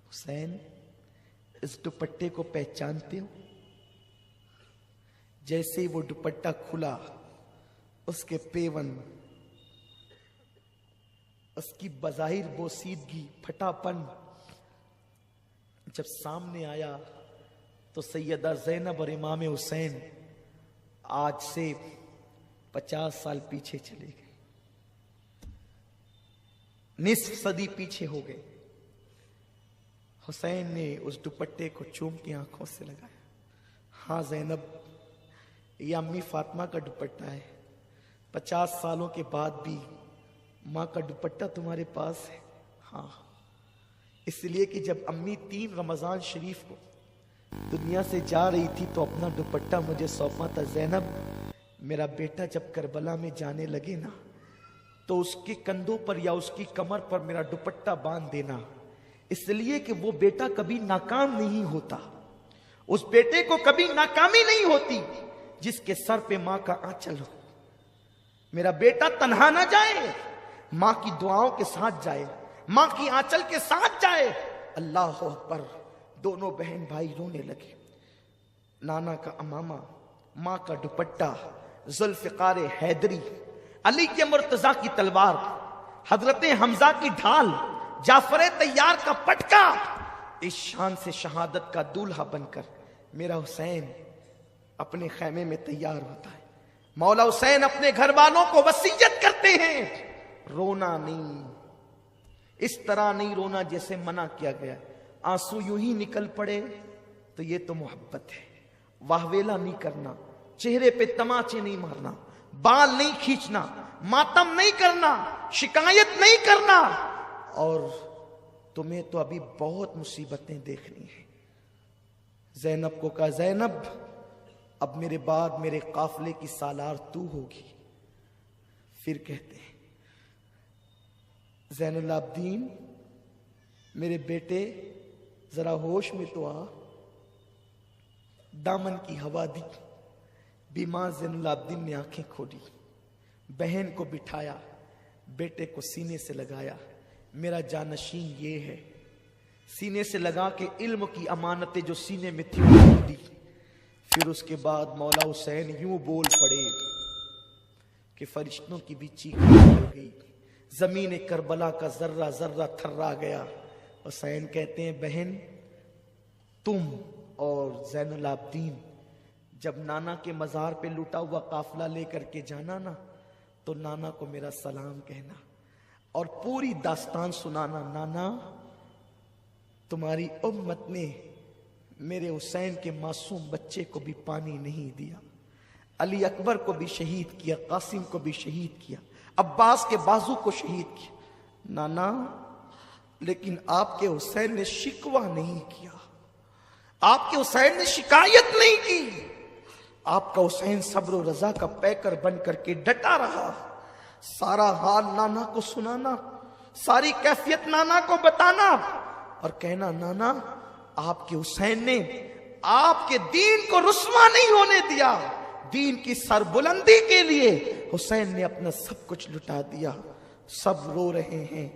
حسین اس دوپٹے کو پہچانتے ہو؟ جیسے ہی وہ دوپٹہ کھلا، اس کے پیوند، اس کی بظاہر بوسیدگی، پھٹا پن جب سامنے آیا تو سیدہ زینب اور امام حسین آج سے 50 سال پیچھے چلے گئے، نصف صدی پیچھے ہو گئے. حسین نے اس دوپٹے کو چوم کے آنکھوں سے لگایا. ہاں زینب، یہ امی فاطمہ کا دوپٹہ ہے. 50 سالوں کے بعد بھی ماں کا دوپٹہ تمہارے پاس ہے؟ ہاں، اس لیے کہ جب امی 3 رمضان شریف کو دنیا سے جا رہی تھی تو اپنا دوپٹہ مجھے سونپا تھا. زینب، میرا بیٹا جب کربلا میں جانے لگے نا تو اس کے کندھوں پر یا اس کی کمر پر میرا دوپٹہ باندھ دینا، اس لیے کہ وہ بیٹا کبھی ناکام نہیں ہوتا. اس بیٹے کو کبھی ناکامی نہیں ہوتی جس کے سر پہ ماں کا آنچل ہو. میرا بیٹا تنہا نہ جائے، ماں کی دعاؤں کے ساتھ جائے، ماں کی آنچل کے ساتھ جائے. اللہ اکبر. دونوں بہن بھائی رونے لگے. نانا کا امامہ، ماں کا دوپٹہ، ذوالفقار حیدری، علی کے مرتضیٰ کی تلوار، حضرت حمزہ کی ڈھال، جعفر طیار کا پٹکا، اس شان سے شہادت کا دولہا بن کر میرا حسین اپنے خیمے میں تیار ہوتا ہے. مولا حسین اپنے گھر والوں کو وصیت کرتے ہیں، رونا نہیں، اس طرح نہیں رونا جیسے منع کیا گیا. آنسو یوں ہی نکل پڑے تو یہ تو محبت ہے. واہویلا نہیں کرنا، چہرے پہ تماچے نہیں مارنا، بال نہیں کھینچنا، ماتم نہیں کرنا، شکایت نہیں کرنا. اور تمہیں تو ابھی بہت مصیبتیں دیکھنی ہیں. زینب کو کہا، زینب اب میرے بعد میرے قافلے کی سالار تو ہوگی. پھر کہتے ہیں، زین العابدین میرے بیٹے ذرا ہوش میں تو آ. دامن کی ہوا دی. بیمار زین العابدین نے آنکھیں کھولی، بہن کو بٹھایا، بیٹے کو سینے سے لگایا. میرا جانشین یہ ہے. سینے سے لگا کے علم کی امانتیں جو سینے میں تھی وہ دی. پھر اس کے بعد مولا حسین یوں بول پڑے کہ فرشتوں کی بھی چیخ نکل گئی. زمین کربلا کا ذرہ ذرہ تھرا گیا. حسین کہتے ہیں، بہن تم اور زین العابدین جب نانا کے مزار پہ لوٹا ہوا قافلہ لے کر کے جانا نا تو نانا کو میرا سلام کہنا اور پوری داستان سنانا. نانا، تمہاری امت نے میرے حسین کے معصوم بچے کو بھی پانی نہیں دیا، علی اکبر کو بھی شہید کیا، قاسم کو بھی شہید کیا، عباس کے بازو کو شہید کیا. نانا، لیکن آپ کے حسین نے شکوہ نہیں کیا، آپ کے حسین نے شکایت نہیں کی. آپ کا حسین صبر و رضا کا پیکر بن کر کے ڈٹا رہا. سارا حال نانا کو سنانا، ساری کیفیت نانا کو بتانا اور کہنا، نانا آپ کے حسین نے آپ کے دین کو رسوا نہیں ہونے دیا. دین کی سربلندی کے لیے حسین نے اپنا سب کچھ لٹا دیا. سب رو رہے ہیں.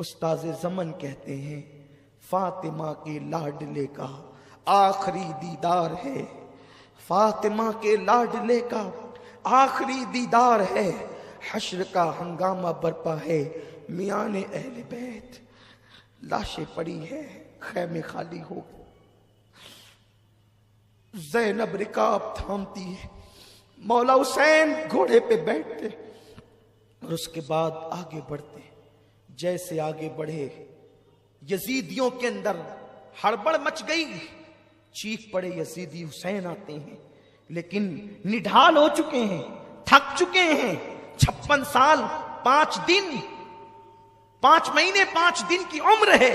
استاذ زمن کہتے ہیں، فاطمہ کے لاڈلے کا آخری دیدار ہے، فاطمہ کے لاڈلے کا آخری دیدار ہے. حشر کا ہنگامہ برپا ہے، میان اہل بیت لاشیں پڑی ہے، خیمے خالی ہو. زینب رکاب تھامتی ہے، مولا حسین گھوڑے پہ بیٹھتے اور اس کے بعد آگے بڑھتے. جیسے آگے بڑھے یزیدیوں کے اندر ہڑبڑ مچ گئی. چیخ پڑے یزیدی، حسین آتے ہیں لیکن نڈھال ہو چکے ہیں، تھک چکے ہیں. 56 سال 5 دن 5 مہینے 5 دن کی عمر ہے.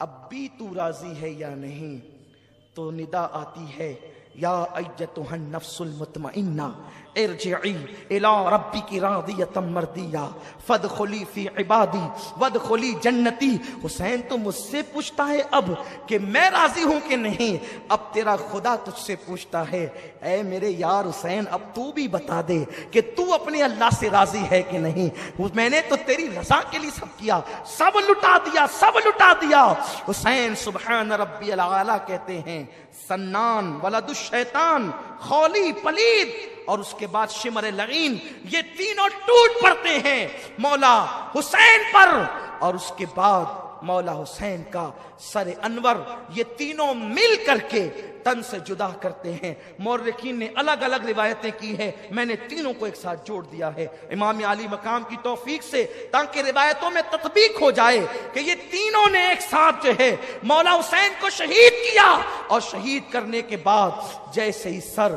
اب بھی تو راضی ہے یا نہیں؟ تو ندا آتی ہے یا ایتھا النفس المطمئنہ ارجعی الی ربک راضیۃ مرضیہ فادخلی فی عبادی وادخلی جنتی۔ حسین تو مجھ سے پوچھتا ہے اب کہ میں راضی ہوں کہ نہیں، اب تیرا خدا تجھ سے پوچھتا ہے اے میرے یار حسین اب تو بھی بتا دے کہ تو اپنے اللہ سے راضی ہے کہ نہیں۔ میں نے تو تیری رضا کے لیے سب کیا، سب لٹا دیا، سب لٹا دیا۔ حسین سبحان ربی الاعلیٰ کہتے ہیں، سنان ولد الشیطان خولی پلید اور اس کے بعد شمر لعین، یہ تینوں ٹوٹ پڑتے ہیں مولا حسین پر، اور اس کے بعد مولا حسین کا سر انور، یہ تینوں مل کر کے تن سے جدا کرتے ہیں۔ مورخین نے الگ الگ روایتیں کی ہیں، میں نے تینوں کو ایک ساتھ جوڑ دیا ہے امام علی مقام کی توفیق سے، تاکہ روایتوں میں تطبیق ہو جائے کہ یہ تینوں نے ایک ساتھ جو ہے مولا حسین کو شہید کیا، اور شہید کرنے کے بعد جیسے ہی سر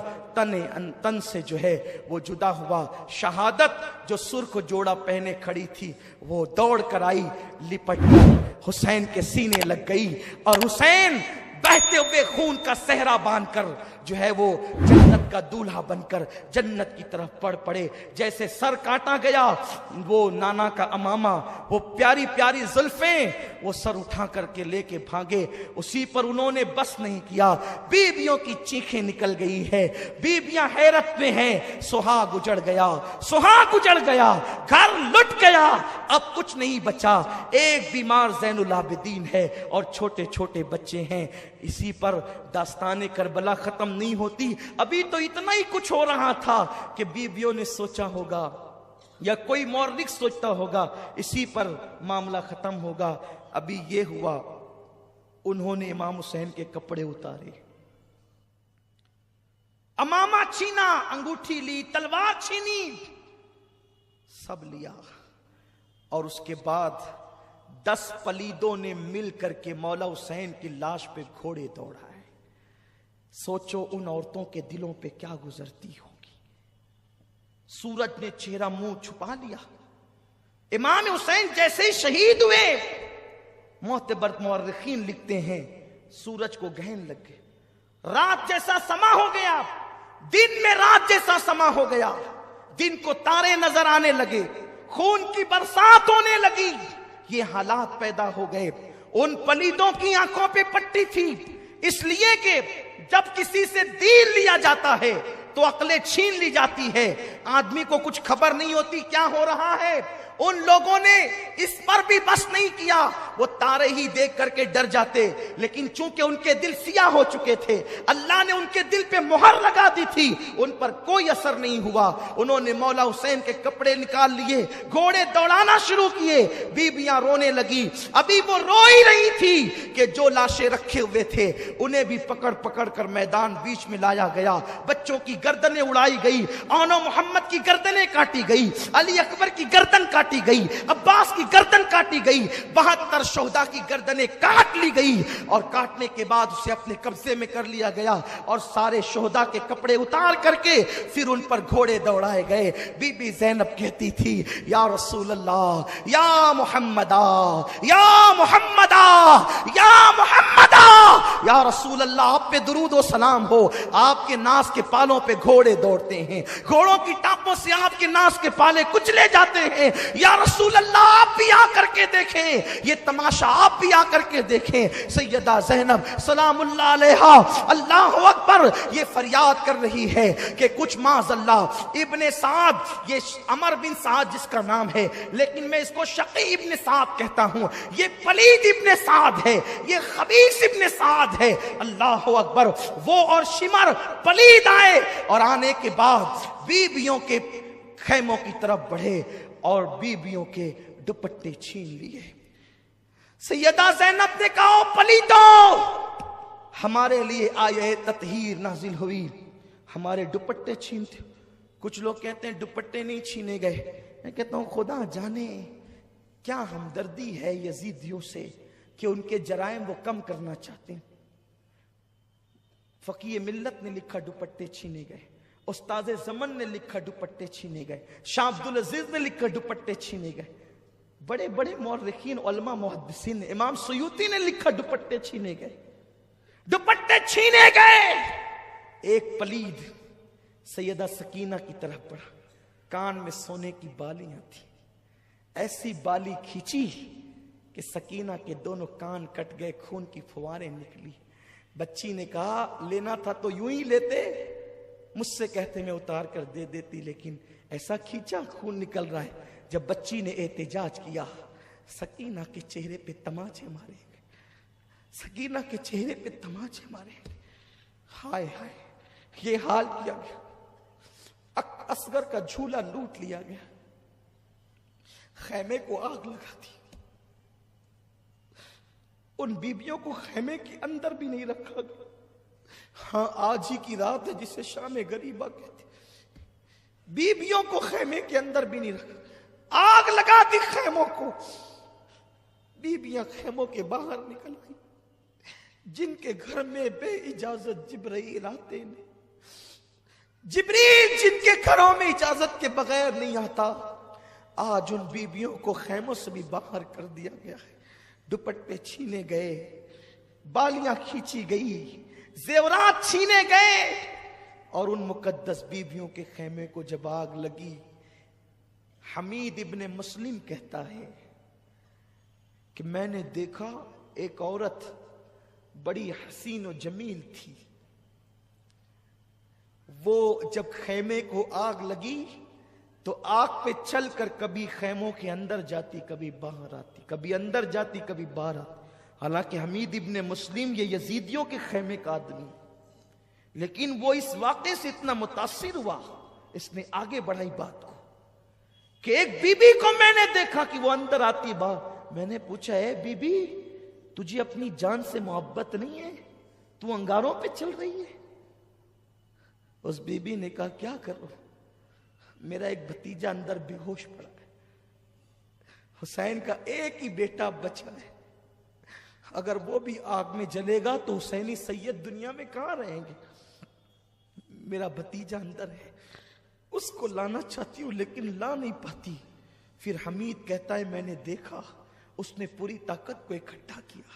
تن سے جو ہے وہ جدا ہوا، شہادت جو سرخ جوڑا پہنے کھڑی تھی وہ دوڑ کر آئی، لپٹ گئی، حسین کے سینے لگ گئی، اور حسین بہتے ہوئے خون کا صحرا باندھ کر جو ہے وہ جنت کا دولہا بن کر جنت کی طرف بڑھ پڑے۔ جیسے سر کاٹا گیا، وہ نانا کا امامہ، وہ پیاری پیاری زلفیں، وہ سر اٹھا کر کے لے کے بھاگے، اسی پر انہوں نے بس نہیں کیا، بیویوں کی چیخیں نکل گئی ہے، بیویاں حیرت میں ہیں، سہاگ اجڑ گیا، سہاگ اجڑ گیا، گھر لٹ گیا، اب کچھ نہیں بچا، ایک بیمار زین العابدین ہے اور چھوٹے چھوٹے بچے ہیں۔ اسی پر داستان کربلا ختم نہیں ہوتی، ابھی تو اتنا ہی کچھ ہو رہا تھا کہ بیویوں نے سوچا ہوگا یا کوئی مورخ سوچتا ہوگا اسی پر معاملہ ختم ہوگا۔ ابھی یہ ہوا، انہوں نے امام حسین کے کپڑے اتارے، امامہ چھینا، انگوٹھی لی، تلوار چھینی، سب لیا، اور اس کے بعد 10 پلیدوں نے مل کر کے مولا حسین کی لاش پہ گھوڑے دوڑائے۔ سوچو ان عورتوں کے دلوں پہ کیا گزرتی ہوگی۔ سورج نے چہرہ منہ چھپا لیا، امام حسین جیسے ہی شہید ہوئے، معتبر مورخین لکھتے ہیں سورج کو گہن لگ گئے، رات جیسا سما ہو گیا، دن میں رات جیسا سما ہو گیا، دن کو تارے نظر آنے لگے، خون کی برسات ہونے لگی، یہ حالات پیدا ہو گئے۔ ان پلیدوں کی آنکھوں پہ پٹی تھی، اس لیے کہ جب کسی سے دین لیا جاتا ہے تو عقلیں چھین لی جاتی ہے، آدمی کو کچھ خبر نہیں ہوتی کیا ہو رہا ہے۔ ان لوگوں نے اس پر بھی بس نہیں کیا، وہ تارے ہی دیکھ کر کے ڈر جاتے، لیکن چونکہ ان کے دل سیاہ ہو چکے تھے، اللہ نے ان کے دل پہ مہر لگا دی تھی، ان پر کوئی اثر نہیں ہوا۔ انہوں نے مولا حسین کے کپڑے نکال لیے، گھوڑے دوڑانا شروع کیے، بیویاں رونے لگی، ابھی وہ رو ہی رہی تھی کہ جو لاشیں رکھے ہوئے تھے انہیں بھی پکڑ پکڑ کر میدان بیچ میں لایا گیا، بچوں کی گردنیں اڑائی گئی، آنو محمد کی گردنیں کاٹی گئی، علی اکبر کی گردن کاٹی گئی، عباس کی گردن کاٹی گئی، 72 شہداء کی گردنیں کاٹ لی گئی، اور کاٹنے کے بعد اسے اپنے قبضے میں کر لیا گیا، اور سارے شہداء کے کپڑے اتار کر کے پھر ان پر گھوڑے دوڑائے گئے۔ بی بی زینب کہتی تھی یا رسول اللہ، یا محمدہ، یا محمدہ، یا محمدہ، یا رسول اللہ آپ پہ درود و سلام ہو، آپ کے ناز کے پالوں پہ گھوڑے دوڑتے ہیں، گھوڑوں کی ٹانپوں سے آپ کے ناز کے پالے کچلے جاتے ہیں، یا رسول اللہ آپ بھی آ کر کے دیکھیں، یہ تماشا آپ بھی آ کر کے دیکھیں۔ سیدہ زینب سلام اللہ علیہا اللہ اکبر یہ فریاد کر رہی ہے کہ کچھ معاذ اللہ ابن سعد، یہ عمر بن سعد جس کا نام ہے لیکن میں اس کو شقی ابن سعد کہتا ہوں، یہ پلید ابن سعد ہے، یہ خبیث ابن سعد ہے، اللہ اکبر۔ وہ اور شمر پلید آئے، اور آنے کے بعد بیویوں کے خیموں کی طرف بڑھے اور بیویوں کے دوپٹے چھین لیے۔ سیدہ زینب نے کہا پلیتوں، ہمارے لیے آیہ تطہیر نازل ہوئی، ہمارے دوپٹے چھینتے۔ کچھ لوگ کہتے ہیں دوپٹے نہیں چھینے گئے، میں کہتا ہوں خدا جانے کیا ہمدردی ہے یزیدیوں سے کہ ان کے جرائم وہ کم کرنا چاہتے ہیں۔ فقیہ ملت نے لکھا دوپٹے چھینے گئے، استاد زمن نے لکھا دوپٹے چھینے گئے، شاہ عبدالعزیز نے لکھا دوپٹے چھینے گئے۔ بڑے بڑے مورخین علماء محدثین نے، امام سیوطی نے لکھا دوپٹے چھینے گئے، دوپٹے چھینے گئے۔ ایک پلید سیدہ سکینہ کی طرف پڑا، کان میں سونے کی بالیاں تھی، ایسی بالی کھینچی کہ سکینہ کے دونوں کان کٹ گئے، خون کی فواریں نکلی۔ بچی نے کہا لینا تھا تو یوں ہی لیتے، مجھ سے کہتے میں اتار کر دے دیتی، لیکن ایسا کھینچا خون نکل رہا ہے۔ جب بچی نے احتجاج کیا، سکینہ کے چہرے پہ تماچے مارے گئے، سکینہ کے چہرے پہ تماچے مارے گئے۔ ہائے ہائے، یہ حال کیا گیا، اصغر کا جھولا لوٹ لیا گیا، خیمے کو آگ لگا دی، ان بیبیوں کو خیمے کے اندر بھی نہیں رکھا گیا۔ ہاں آج ہی کی رات ہے جسے شام غریبہ کہتے، بیبیوں کو خیمے کے اندر بھی نہیں رکھا، آگ لگا دی خیموں کو۔ بیبیاں خیموں کے باہر نکل آئی، جن کے گھر میں بے اجازت جبرائیل آتے ہیں، جبریل جن کے گھروں میں اجازت کے بغیر نہیں آتا، آج ان بیبیوں کو خیموں سے بھی باہر کر دیا گیا ہے۔ دوپٹے چھینے گئے، بالیاں کھینچی گئی، زیورات چھینے گئے، اور ان مقدس بیبیوں کے خیمے کو جب آگ لگی، حمید ابن مسلم کہتا ہے کہ میں نے دیکھا ایک عورت بڑی حسین و جمیل تھی، وہ جب خیمے کو آگ لگی تو آگ پہ چل کر کبھی خیموں کے اندر جاتی، کبھی باہر آتی، کبھی اندر جاتی، کبھی باہر آتی۔ حالانکہ حمید ابن مسلم یہ یزیدیوں کے خیمے کا آدمی، لیکن وہ اس واقعے سے اتنا متاثر ہوا، اس نے آگے بڑھائی بات کو کہ ایک بی بی کو میں نے دیکھا کہ وہ اندر آتی باہر۔ میں نے پوچھا اے بی بی، تجھے اپنی جان سے محبت نہیں ہے؟ تو انگاروں پہ چل رہی ہے؟ اس بی بی نے کہا کیا کروں، میرا ایک بھتیجا اندر بے ہوش پڑا ہے، حسین کا ایک ہی بیٹا بچا ہے، اگر وہ بھی آگ میں جلے گا تو حسینی سید دنیا میں کہاں رہیں گے؟ میرا بھتیجا اندر ہے، اس کو لانا چاہتی ہوں لیکن لا نہیں پاتی۔ پھر حمید کہتا ہے میں نے دیکھا اس نے پوری طاقت کو اکٹھا کیا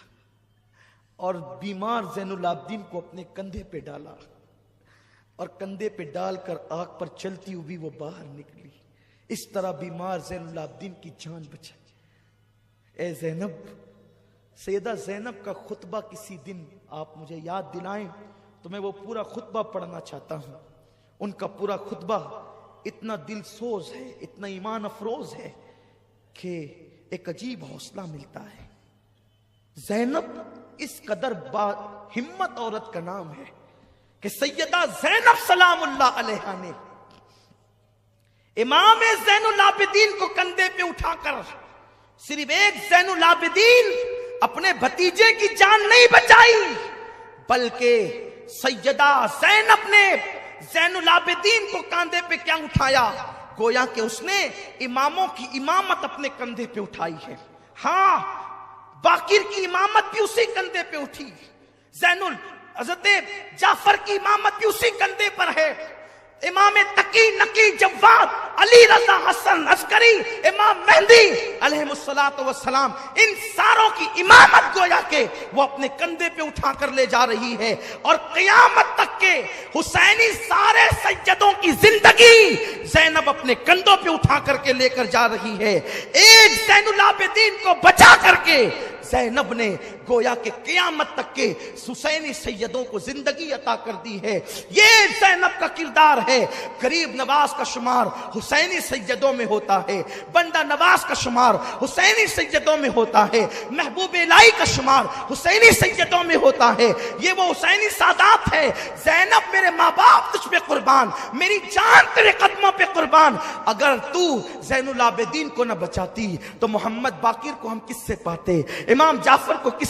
اور بیمار زین العابدین کو اپنے کندھے پہ ڈالا، اور کندھے پہ ڈال کر آگ پر چلتی ہوئی وہ باہر نکلی۔ اس طرح بیمار زین العابدین کی جان بچائی۔ اے زینب، سیدہ زینب کا خطبہ کسی دن آپ مجھے یاد دلائیں تو میں وہ پورا خطبہ پڑھنا چاہتا ہوں۔ ان کا پورا خطبہ اتنا دل سوز ہے، اتنا ایمان افروز ہے کہ ایک عجیب حوصلہ ملتا ہے۔ زینب اس قدر ہمت عورت کا نام ہے کہ سیدہ زینب سلام اللہ علیہا نے امام زین العابدین کو کندھے پہ اٹھا کر، صرف ایک زین العابدین اپنے بھتیجے کی جان نہیں بچائی، بلکہ سیدہ زینب نے زین العابدین کو کاندھے پہ کیا اٹھایا؟ گویا کہ اس نے اماموں کی امامت اپنے کندھے پہ اٹھائی ہے۔ ہاں، باقر کی امامت بھی اسی کندھے پہ اٹھی، حضرت جعفر کی امامت بھی اسی کندھے پر ہے، امام تقی نقی جواد علی رضا حسن عسکری امام مہدی علیہ السلام، ان ساروں کی امامت گویا کہ وہ اپنے کندھے پہ اٹھا کر لے جا رہی ہے، اور قیامت تک کے حسینی سارے سیدوں کی زندگی زینب اپنے کندھوں پہ اٹھا کر کے لے کر جا رہی ہے۔ ایک زین العابدین کو بچا کر کے زینب نے گویا کہ قیامت تک کے حسینی سیدوں کو زندگی عطا کر دی ہے۔ یہ زینب کا کردار ہے۔ غریب نواز کا شمار حسینی سیدوں میں ہوتا ہے، بندہ نواز کا شمار حسینی سیدوں میں ہوتا ہے، محبوب الہی کا شمار حسینی سیدوں میں ہوتا ہے۔ یہ وہ حسینی سادات ہے۔ زینب میرے ماں باپ تجھ پہ قربان، میری جان تیرے قدموں پہ قربان۔ اگر تو زین العابدین کو نہ بچاتی تو محمد باقر کو ہم کس سے پاتے، امام جعفر کو کس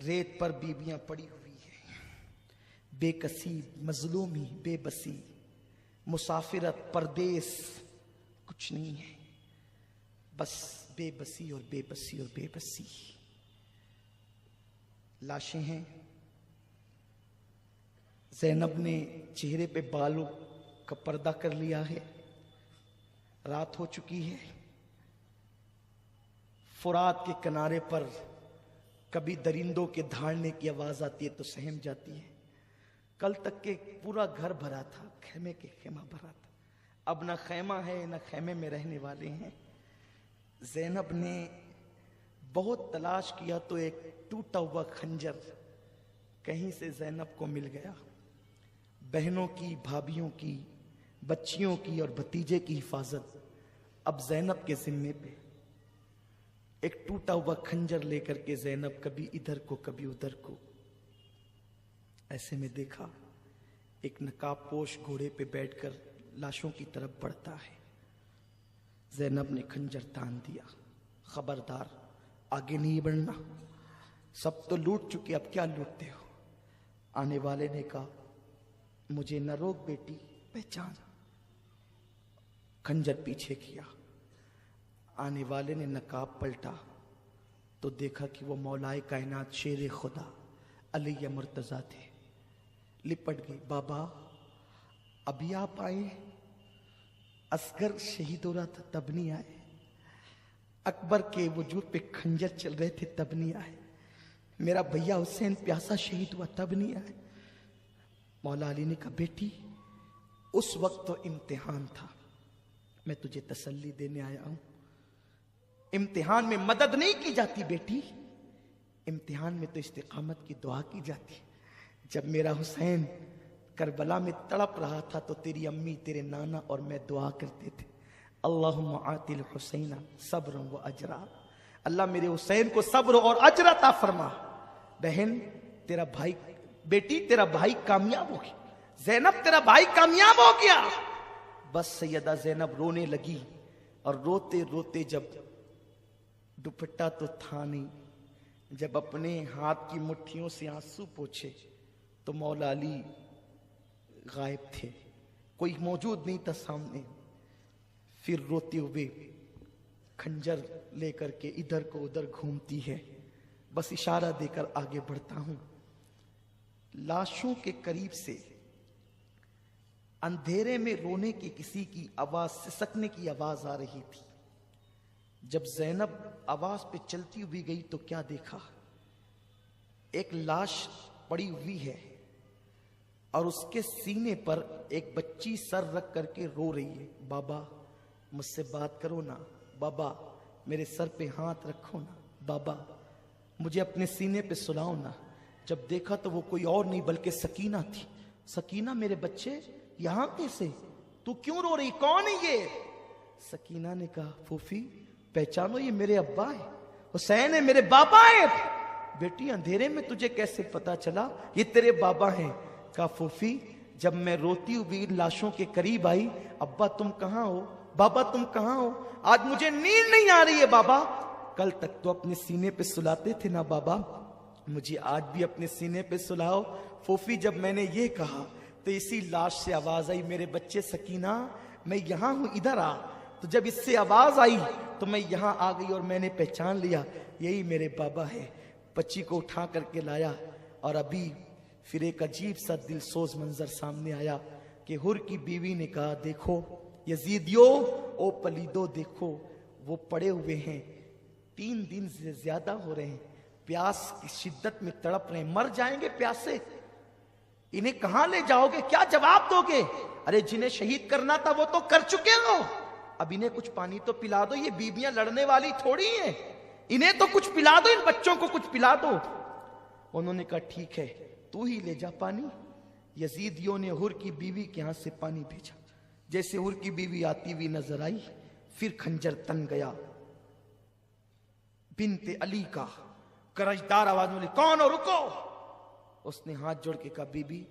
ریت پر بیویاں پڑی ہوئی ہیں، بے کسی، مظلومی، بے بسی، مسافرت، پردیس، کچھ نہیں ہے، بس بے بسی اور بے بسی اور بے بسی۔ لاشیں ہیں، زینب نے چہرے پہ بالوں کا پردہ کر لیا ہے، رات ہو چکی ہے، فرات کے کنارے پر کبھی درندوں کے دھاڑنے کی آواز آتی ہے تو سہم جاتی ہے۔ کل تک کے پورا گھر بھرا تھا، خیمے کے خیمہ بھرا تھا، اب نہ خیمہ ہے نہ خیمے میں رہنے والے ہیں۔ زینب نے بہت تلاش کیا تو ایک ٹوٹا ہوا خنجر کہیں سے زینب کو مل گیا۔ بہنوں کی، بھابھیوں کی، بچیوں کی اور بھتیجے کی حفاظت اب زینب کے ذمے پہ۔ ایک ٹوٹا ہوا خنجر لے کر کے زینب کبھی ادھر کو کبھی ادھر کو، ایسے میں دیکھا ایک نقاب پوش گھوڑے پہ بیٹھ کر لاشوں کی طرف بڑھتا ہے۔ زینب نے خنجر تان دیا، خبردار آگے نہیں بڑھنا، سب تو لوٹ چکے، اب کیا لوٹتے ہو؟ آنے والے نے کہا مجھے نہ روک بیٹی، پہچان۔ خنجر پیچھے کیا، آنے والے نے نقاب پلٹا تو دیکھا کہ وہ مولائے کائنات شیر خدا علی مرتضیٰ تھے۔ لپٹ گئی، بابا ابھی آپ آئے؟ اصغر شہید ہو رہا تھا تب نہیں آئے، اکبر کے وجود پہ خنجر چل رہے تھے تب نہیں آئے، میرا بھیا حسین پیاسا شہید ہوا تب نہیں آئے۔ مولا علی نے کہا بیٹی اس وقت تو امتحان تھا، میں تجھے تسلی دینے آیا ہوں۔ امتحان میں مدد نہیں کی جاتی بیٹی، امتحان میں تو استقامت کی دعا کی جاتی۔ جب میرا حسین کربلا میں تڑپ رہا تھا تو تیری امی، تیرے نانا اور میں دعا کرتے تھے، اللہم آتی الحسین صبر و اجرا، اللہ میرے حسین کو صبر اور اجر عطا فرما۔ بہن تیرا بھائی، بیٹی تیرا بھائی کامیاب ہو گیا، زینب تیرا بھائی کامیاب ہو گیا۔ بس سیدہ زینب رونے لگی، اور روتے روتے جب دوپٹہ تو تھا نہیں، جب اپنے ہاتھ کی مٹھیوں سے آنسو پوچھے تو مولا علی غائب تھے، کوئی موجود نہیں تھا سامنے۔ پھر روتے ہوئے خنجر لے کر کے ادھر کو ادھر گھومتی ہے، بس اشارہ دے کر آگے بڑھتا ہوں۔ لاشوں کے قریب سے اندھیرے میں رونے کی کسی کی آواز، سسکنے کی آواز آ رہی تھی۔ جب زینب آواز پہ چلتی ہوئی گئی تو کیا دیکھا، ایک لاش پڑی ہوئی ہے اور اس کے سینے پر ایک بچی سر رکھ کر کے رو رہی ہے، بابا مجھ سے بات کرو نا، بابا میرے سر پہ ہاتھ رکھو نا، بابا مجھے اپنے سینے پہ سلاؤ نا۔ جب دیکھا تو وہ کوئی اور نہیں بلکہ سکینہ تھی۔ سکینہ میرے بچے یہاں کیسے، تو کیوں رو رہی، کون ہے یہ؟ سکینہ نے کہا پھوپھی پہچانو یہ میرے ابا ہے، حسین ہے، میرے بابا ہے۔ بیٹی اندھیرے میں تجھے کیسے پتا چلا یہ تیرے بابا ہیں؟ کہا پھوپھی جب میں روتی ہوئی لاشوں کے قریب آئی، ابا تم کہاں ہو، بابا تم کہاں ہو، آج مجھے نیند نہیں آ رہی ہے بابا، کل تک تو اپنے سینے پہ سلاتے تھے نا بابا، مجھے آج بھی اپنے سینے پہ سلاؤ۔ پھوپھی جب میں نے یہ کہا تو اسی لاش سے آواز آئی، میرے بچے سکینہ میں یہاں ہوں، ادھر آ۔ تو جب اس سے آواز آئی تو میں یہاں آ گئی اور میں نے پہچان لیا یہی میرے بابا ہے۔ بچی کو اٹھا کر کے لایا، اور ابھی پھر ایک عجیب سا دل سوز منظر سامنے آیا کہ حر کی بیوی نے کہا دیکھو یزیدیو، او پلیدو دیکھو وہ پڑے ہوئے ہیں، 3 دن سے زیادہ ہو رہے ہیں، پیاس کی شدت میں تڑپ رہے ہیں، مر جائیں گے پیاسے، انہیں کہاں لے جاؤ گے، کیا جواب دو گے؟ ارے جنہیں شہید کرنا تھا وہ تو کر چکے ہو، اب انہیں کچھ پانی تو پلا دو، یہ بیویاں لڑنے والی تھوڑی ہیں، انہیں تو کچھ پلا دو، ان بچوں کو کچھ پلا دو۔ انہوں نے کہا ٹھیک ہے تو ہی لے جا پانی۔ یزیدیوں نے حر کی بیوی کے ہاتھ سے پانی بھیجا، جیسے حر کی بیوی آتی ہوئی نظر آئی، پھر خنجر تن گیا۔ بنت علی کا کرجدار آواز میں کون ہو، رکو۔ اس نے ہاتھ جوڑ کے کہا بی بی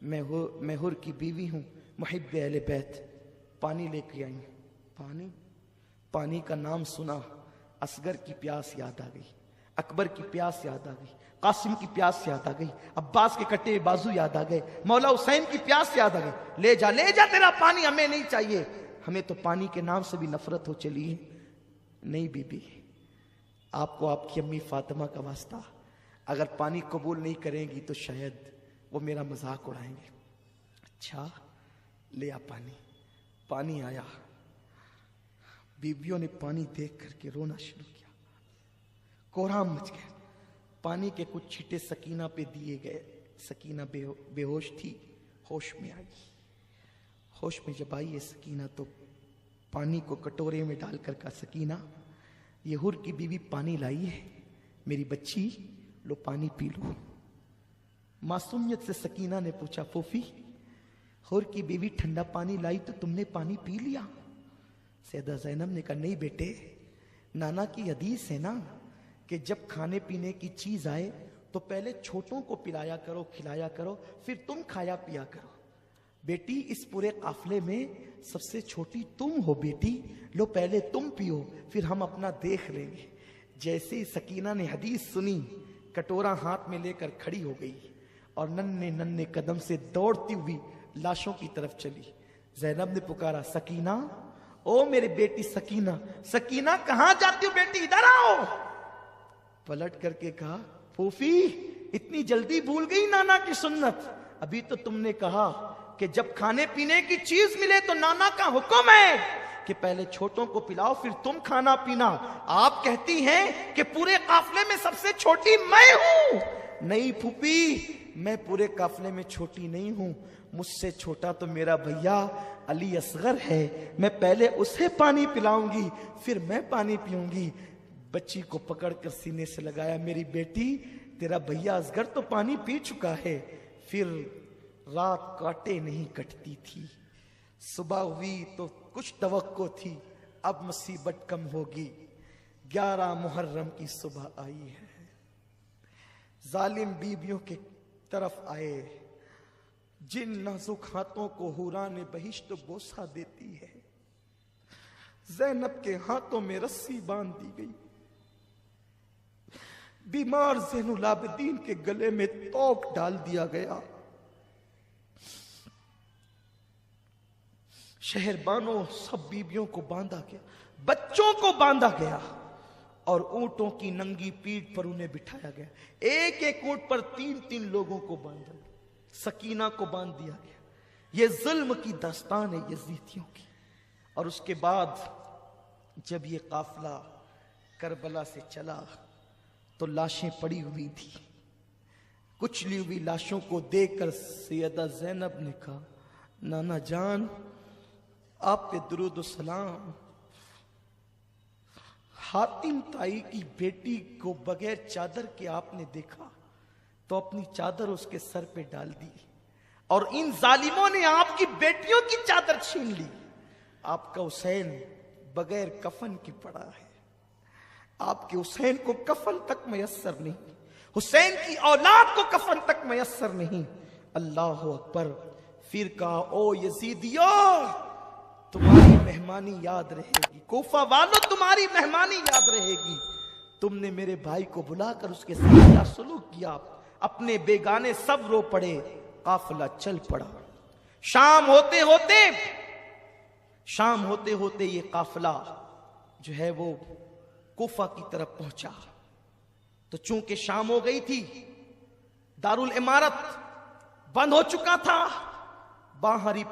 میں حر کی بیوی ہوں، محب اہل بیت، پانی لے کے آئی ہوں۔ پانی کا نام سنا، اصغر کی پیاس یاد آ گئی، اکبر کی پیاس یاد آ گئی، قاسم کی پیاس یاد آ گئی، عباس کے کٹے بازو یاد آ گئے، مولا حسین کی پیاس یاد آ گئی۔ لے جا تیرا پانی، ہمیں نہیں چاہیے، ہمیں تو پانی کے نام سے بھی نفرت ہو چلی ہے۔ نہیں بی بی، آپ کو آپ کی امی فاطمہ کا واسطہ، اگر پانی قبول نہیں کریں گی تو شاید وہ میرا مذاق اڑائیں گے۔ اچھا لے آ پانی۔ پانی آیا، بیویوں نے پانی دیکھ کر کے رونا شروع کیا، کوہرام مچ گیا۔ پانی کے کچھ چھٹے سکینہ پہ دیے گئے، سکینہ بے ہوش تھی، ہوش میں آئی۔ ہوش میں جب آئی ہے سکینہ تو پانی کو کٹورے میں ڈال کر کہا، سکینہ یہ حر کی بیوی پانی لائی ہے، میری بچی لو پانی پی لو۔ معصومیت سے سکینہ نے پوچھا، پھوپھی حر کی بیوی ٹھنڈا پانی لائی تو تم نے پانی پی لیا؟ سیدہ زینب نے کہا، نہیں بیٹے، نانا کی حدیث ہے نا کہ جب کھانے پینے کی چیز آئے تو پہلے چھوٹوں کو پلایا کرو، کھلایا کرو، پھر تم کھایا پیا کرو۔ بیٹی اس پورے قافلے میں سب سے چھوٹی تم ہو بیٹی، لو پہلے تم پیو پھر ہم اپنا دیکھ لیں گے۔ جیسے ہی سکینہ نے حدیث سنی، کٹورا ہاتھ میں لے کر کھڑی ہو گئی اور ننھے قدم سے دوڑتی ہوئی لاشوں کی طرف چلی۔ زینب نے پکارا، سکینہ، او میرے بیٹی سکینہ، سکینہ کہاں جاتی ہو بیٹی، ادھر آؤ۔ پلٹ کر کے کہا، پھوپھی اتنی جلدی بھول گئی نانا کی سنت؟ ابھی تو تم نے کہا کہ جب کھانے پینے کی چیز ملے تو نانا کا حکم ہے کہ پہلے چھوٹوں کو پلاؤ پھر تم کھانا پینا۔ آپ کہتی ہیں کہ پورے قافلے میں سب سے چھوٹی میں ہوں۔ نہیں پھوپھی، میں پورے قافلے میں چھوٹی نہیں ہوں، مجھ سے چھوٹا تو میرا بھیا علی اصغر ہے، میں پہلے اسے پانی پلاؤں گی پھر میں پانی پیوں گی۔ بچی کو پکڑ کر سینے سے لگایا، میری بیٹی تیرا بھیا اصغر تو پانی پی چکا ہے۔ پھر رات کاٹے نہیں کٹتی تھی، صبح ہوئی تو کچھ توقع تھی اب مصیبت کم ہوگی۔ 11 محرم کی صبح آئی ہے، ظالم بیویوں کے طرف آئے، جن نازک ہاتھوں کو حوران بہشت بوسہ دیتی ہے۔ زینب کے ہاتھوں میں رسی باندھ دی گئی، بیمار زین العابدین کے گلے میں توق ڈال دیا گیا، شہربانوں سب بیبیوں کو باندھا گیا، بچوں کو باندھا گیا اور اونٹوں کی ننگی پیٹھ پر انہیں بٹھایا گیا۔ ایک ایک اونٹ پر 3 لوگوں کو باندھا گیا، سکینہ کو باندھ دیا گیا۔ یہ ظلم کی داستان ہے یزیدیوں کی۔ اور اس کے بعد جب یہ قافلہ کربلا سے چلا تو لاشیں پڑی ہوئی تھی، کچلی ہوئی لاشوں کو دیکھ کر سیدہ زینب نے کہا، نانا جان آپ پہ درود و سلام۔ حاتم تائی کی بیٹی کو بغیر چادر کے آپ نے دیکھا تو اپنی چادر اس کے سر پہ ڈال دی، اور ان ظالموں نے آپ کی بیٹیوں کی چادر چھین لی۔ آپ کا حسین بغیر کفن کی پڑا ہے، آپ کے حسین کو کفن تک میسر نہیں، حسین کی اولاد کو کفن تک میسر نہیں۔ اللہ اکبر۔ پھر کہا، او یزیدیو تمہاری مہمانی یاد رہے گی، کوفہ والو تمہاری مہمانی یاد رہے گی، تم نے میرے بھائی کو بلا کر اس کے ساتھ کیا سلوک کیا۔ اپنے بیگانے سب رو پڑے، قافلہ چل پڑا۔ شام ہوتے ہوتے یہ قافلہ جو ہے وہ کوفہ کی طرف پہنچا، تو چونکہ شام ہو گئی تھی، دارالعمارت بند ہو چکا تھا، باہری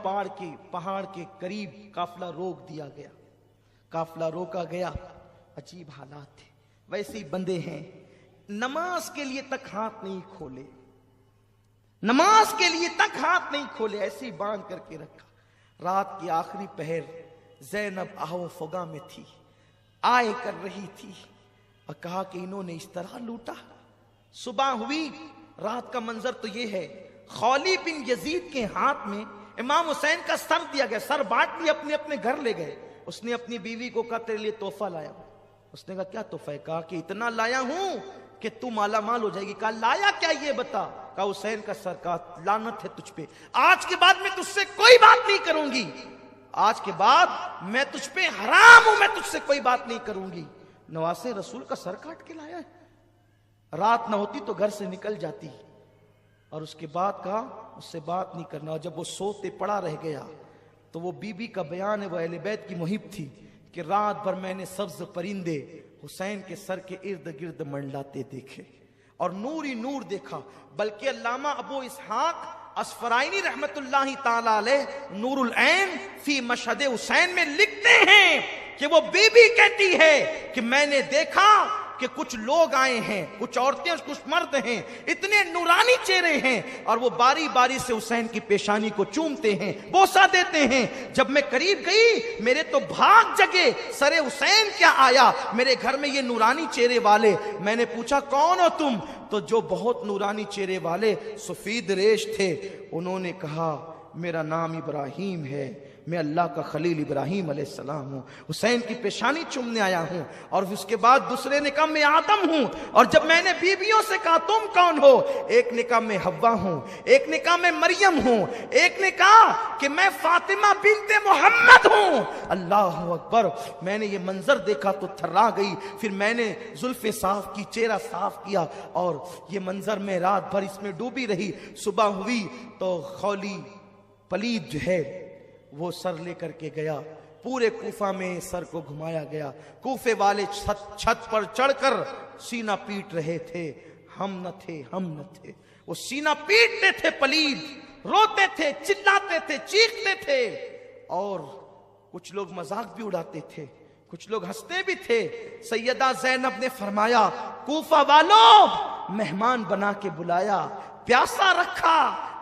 پہاڑ کے قریب قافلہ روک دیا گیا۔ قافلہ روکا گیا، عجیب حالات تھے، ویسے ہی بندے ہیں، نماز کے لیے تک ہاتھ نہیں کھولے، نماز کے لیے تک ہاتھ نہیں کھولے، ایسے ہی باندھ کر کے رکھا۔ رات کی آخری پہر زینب آہ و فغاں میں تھی، آئے کر رہی تھی، اور کہا کہ انہوں نے اس طرح لوٹا۔ صبح ہوئی، رات کا منظر تو یہ ہے، خولی بن یزید کے ہاتھ میں امام حسین کا سر دیا گیا، سر بانٹ لیا، اپنے اپنے گھر لے گئے۔ اس نے اپنی بیوی کو کہا تیرے لیے تحفہ لایا ہوں۔ اس نے کہا کیا تحفہ ہے؟ کہا کہ اتنا لایا ہوں کہ تو مالا مال ہو جائے گی۔ کہا لایا کیا یہ بتا؟ کہا حسین کا سر۔ کہا لعنت ہے تجھ پہ، آج کے بعد میں تجھ سے کوئی بات نہیں کروں گی، آج کے بعد میں تجھ پہ حرام ہوں، میں تجھ سے کوئی بات نہیں کروں گی۔ نواسے رسول کا سر کاٹ کے لایا ہے، رات نہ ہوتی تو گھر سے نکل جاتی، اور اس کے بعد کہا اس سے بات نہیں کرنا. اور جب وہ سوتے پڑا رہ گیا تو وہ بی بی کا بیان ہے، وہ اہل بیت کی محب تھی کہ رات بھر میں نے سبز پرندے حسین کے سر کے ارد گرد منڈلاتے دیکھے اور نور ہی نور دیکھا. بلکہ علامہ ابو اسحاق اسفرائینی رحمت اللہ تعالی علیہ نور العین فی مشہد حسین میں لکھتے ہیں کہ وہ بی بی کہتی ہے کہ میں نے دیکھا کہ کچھ لوگ آئے ہیں، کچھ عورتیں اور کچھ مرد ہیں، اتنے نورانی چہرے ہیں، اور وہ باری باری سے حسین کی پیشانی کو چومتے ہیں، بوسہ دیتے ہیں. جب میں قریب گئی میرے تو بھاگ جگے، سر حسین کیا آیا میرے گھر میں یہ نورانی چہرے والے. میں نے پوچھا کون ہو تم؟ تو جو بہت نورانی چہرے والے سفید ریش تھے انہوں نے کہا میرا نام ابراہیم ہے، میں اللہ کا خلیل ابراہیم علیہ السلام ہوں، حسین کی پیشانی چومنے آیا ہوں. اور اس کے بعد دوسرے نے کہا میں آدم ہوں. اور جب میں نے بیویوں سے کہا تم کون ہو، ایک نے کہا میں حوا ہوں، ایک نے کہا میں مریم ہوں، ایک نے کہا کہ میں فاطمہ بنت محمد ہوں. اللہ اکبر. میں نے یہ منظر دیکھا تو تھرا گئی. پھر میں نے زلفیں صاف کی، چہرہ صاف کیا، اور یہ منظر میں رات بھر اس میں ڈوبی رہی. صبح ہوئی تو خولی پلید جو ہے وہ سر لے کر کے گیا. پورے کوفہ میں سر کو گھمایا گیا. کوفے والے چھت پر چڑھ کر سینہ پیٹ رہے تھے، ہم نہ تھے، ہم نہ تھے. وہ سینہ پیٹتے تھے پلید، روتے تھے، چلاتے تھے، چیختے تھے، اور کچھ لوگ مذاق بھی اڑاتے تھے، کچھ لوگ ہنستے بھی تھے. سیدہ زینب نے فرمایا کوفہ والوں مہمان بنا کے بلایا، پیاسا رکھا،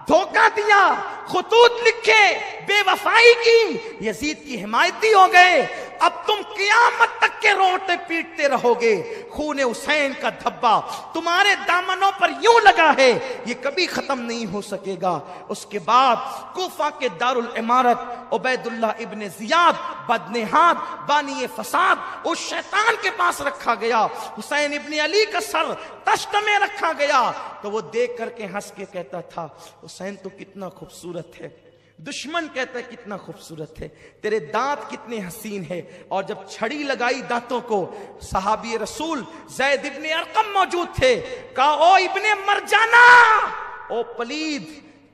دھوکہ دیا، خطوط لکھے، بے وفائی کی، یزید کی حمایتی ہو گئے. اب تم قیامت تک کے روتے پیٹتے رہو گے. خون حسین کا دھبا تمہارے دامنوں پر یوں لگا ہے، یہ کبھی ختم نہیں ہو سکے گا. اس کے بعد کوفہ کے دارالعمارت عبید اللہ ابن زیاد بدنہاد بانی فساد اس شیطان کے پاس رکھا گیا. حسین ابن علی کا سر تشت میں رکھا گیا تو وہ دیکھ کر کے ہنس کے کہتا تھا حسین تو کتنا خوبصورت ہے. دشمن کہتا ہے کتنا خوبصورت ہے، تیرے دانت کتنے حسین ہے. اور جب چھڑی لگائی دانتوں کو، صحابی رسول زید ابن ارقم موجود تھے. کہا او ابن مرجانہ، او پلید،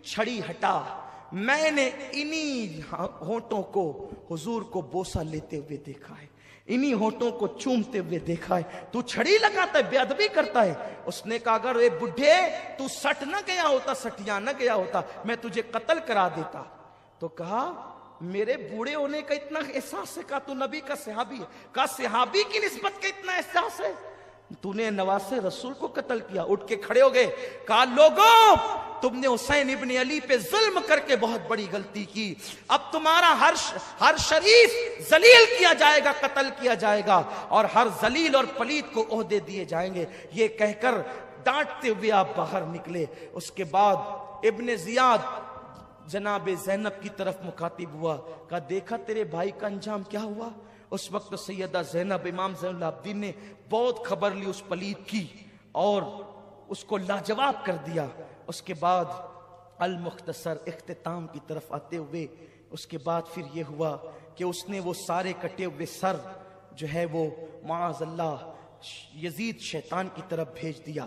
چھڑی ہٹا. میں نے انہی ہونٹوں کو حضور کو بوسہ لیتے ہوئے دیکھا ہے، انہی ہونٹوں کو چومتے ہوئے دیکھا ہے، تو چھڑی لگاتا ہے، بے ادبی کرتا ہے. اس نے کہا اگر اے بڈھے تو سٹ نہ گیا ہوتا، سٹیا نہ گیا ہوتا، میں تجھے قتل کرا دیتا. تو کہا میرے بوڑھے ہونے کا اتنا احساس ہے؟ کہا تو نبی کا صحابی ہے. کہا صحابی کی نسبت کا اتنا احساس ہے؟ تو نے نواسے رسول کو قتل کیا. اٹھ کے کھڑے ہو گئے. کہا لوگوں تم نے حسین ابن علی پہ ظلم کر کے بہت بڑی غلطی کی. اب تمہارا ہر شریف ذلیل کیا جائے گا، قتل کیا جائے گا، اور ہر ذلیل اور پلید کو عہدے دیے جائیں گے. یہ کہہ کر ڈانٹتے ہوئے آپ باہر نکلے. اس کے بعد ابن زیاد جناب زینب کی طرف مخاطب ہوا. کہا دیکھا تیرے بھائی کا انجام کیا ہوا؟ اس وقت سیدہ زینب امام زین العابدین نے بہت خبر لی اس پلید کی اور اس کو لاجواب کر دیا. اس کے بعد المختصر اختتام کی طرف آتے ہوئے اس کے بعد پھر یہ ہوا کہ اس نے وہ سارے کٹے ہوئے سر جو ہے وہ معاذ اللہ یزید شیطان کی طرف بھیج دیا.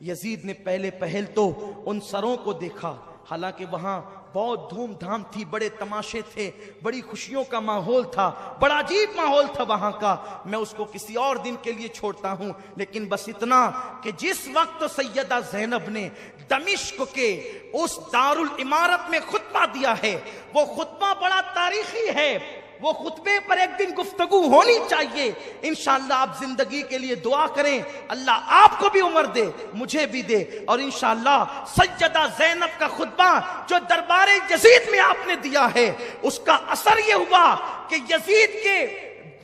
یزید نے پہل تو ان سروں کو دیکھا، حالانکہ وہاں بہت دھوم دھام تھی، بڑے تماشے تھے، بڑی خوشیوں کا ماحول تھا، بڑا عجیب ماحول تھا وہاں کا. میں اس کو کسی اور دن کے لیے چھوڑتا ہوں، لیکن بس اتنا کہ جس وقت سیدہ زینب نے دمشق کے اس دارالعمارت میں خطبہ دیا ہے، وہ خطبہ بڑا تاریخی ہے، وہ خطبے پر ایک دن گفتگو ہونی چاہیے. انشاءاللہ آپ زندگی کے لیے دعا کریں، اللہ آپ کو بھی عمر دے، مجھے بھی دے. اور انشاءاللہ سیدہ زینب کا خطبہ جو دربار یزید میں آپ نے دیا ہے، اس کا اثر یہ ہوا کہ یزید کے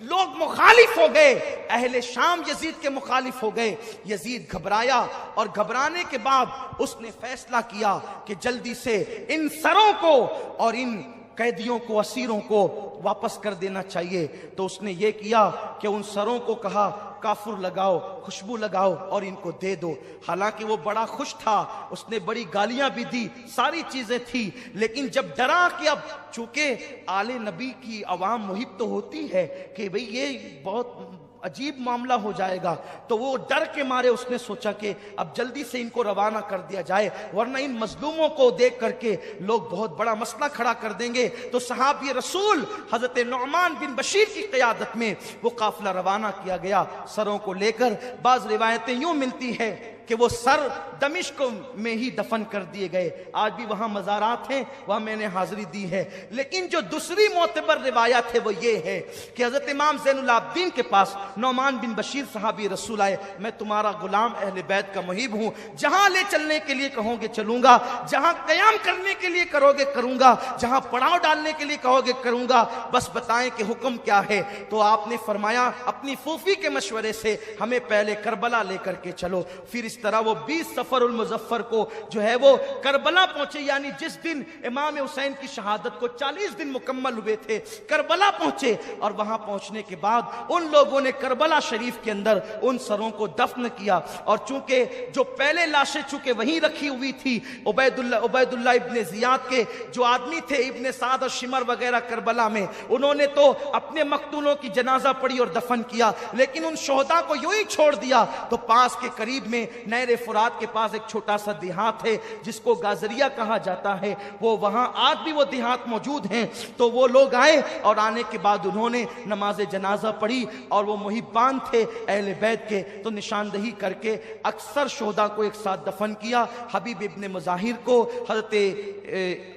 لوگ مخالف ہو گئے، اہل شام یزید کے مخالف ہو گئے. یزید گھبرایا اور گھبرانے کے بعد اس نے فیصلہ کیا کہ جلدی سے ان سروں کو اور ان قیدیوں کو، اسیروں کو واپس کر دینا چاہیے. تو اس نے یہ کیا کہ ان سروں کو کہا کافر لگاؤ، خوشبو لگاؤ اور ان کو دے دو. حالانکہ وہ بڑا خوش تھا، اس نے بڑی گالیاں بھی دی، ساری چیزیں تھی، لیکن جب ڈرا کہ اب چونکہ آل نبی کی عوام محب تو ہوتی ہے کہ بھئی یہ بہت عجیب معاملہ ہو جائے گا، تو وہ ڈر کے مارے اس نے سوچا کہ اب جلدی سے ان کو روانہ کر دیا جائے، ورنہ ان مظلوموں کو دیکھ کر کے لوگ بہت بڑا مسئلہ کھڑا کر دیں گے۔ تو صحابی رسول حضرت نعمان بن بشیر کی قیادت میں وہ قافلہ روانہ کیا گیا سروں کو لے کر۔ بعض روایتیں یوں ملتی ہے کہ وہ سر دمشق میں ہی دفن کر دیے گئے، آج بھی وہاں مزارات ہیں، وہاں میں نے حاضری دی ہے۔ لیکن جو دوسری معتبر روایت ہے وہ یہ ہے کہ حضرت امام زین العابدین کے پاس نعمان بن بشیر صحابی رسول آئے، میں تمہارا غلام اہل بیت کا محب ہوں، جہاں لے چلنے کے لیے کہو گے چلوں گا، جہاں قیام کرنے کے لیے کرو گے کروں گا، جہاں پڑاؤ ڈالنے کے لیے کہو گے کروں گا، بس بتائیں کہ حکم کیا ہے۔ تو آپ نے فرمایا اپنی پھوپھی کے مشورے سے ہمیں پہلے کربلا لے کر کے چلو۔ پھر اس طرح وہ 20 صفر المظفر کو جو ہے وہ کربلا پہنچے، یعنی جس دن امام حسین کی شہادت کو 40 دن مکمل ہوئے تھے، کربلا پہنچے، اور وہاں پہنچنے کے بعد ان لوگوں نے کربلا شریف کے اندر ان سروں کو دفن کیا۔ اور چونکہ جو پہلے لاشیں چونکہ وہیں رکھی ہوئی تھی، عبید اللہ ابن زیاد کے جو آدمی تھے، ابن سعد اور شمر وغیرہ کربلا میں، انہوں نے تو اپنے مقتولوں کی جنازہ پڑھی اور دفن کیا، لیکن ان شہداء کو یوں ہی چھوڑ دیا۔ تو پاس کے قریب میں نہر فرات کے پاس ایک چھوٹا سا دیہات ہے جس کو گازریہ کہا جاتا ہے، وہ وہاں آج بھی وہ دیہات موجود ہیں۔ تو وہ لوگ آئے اور آنے کے بعد انہوں نے نماز جنازہ پڑھی، اور وہ محبان تھے اہل بیت کے، تو نشاندہی کر کے اکثر شہداء کو ایک ساتھ دفن کیا۔ حبیب ابن مظاہر کو، حضرت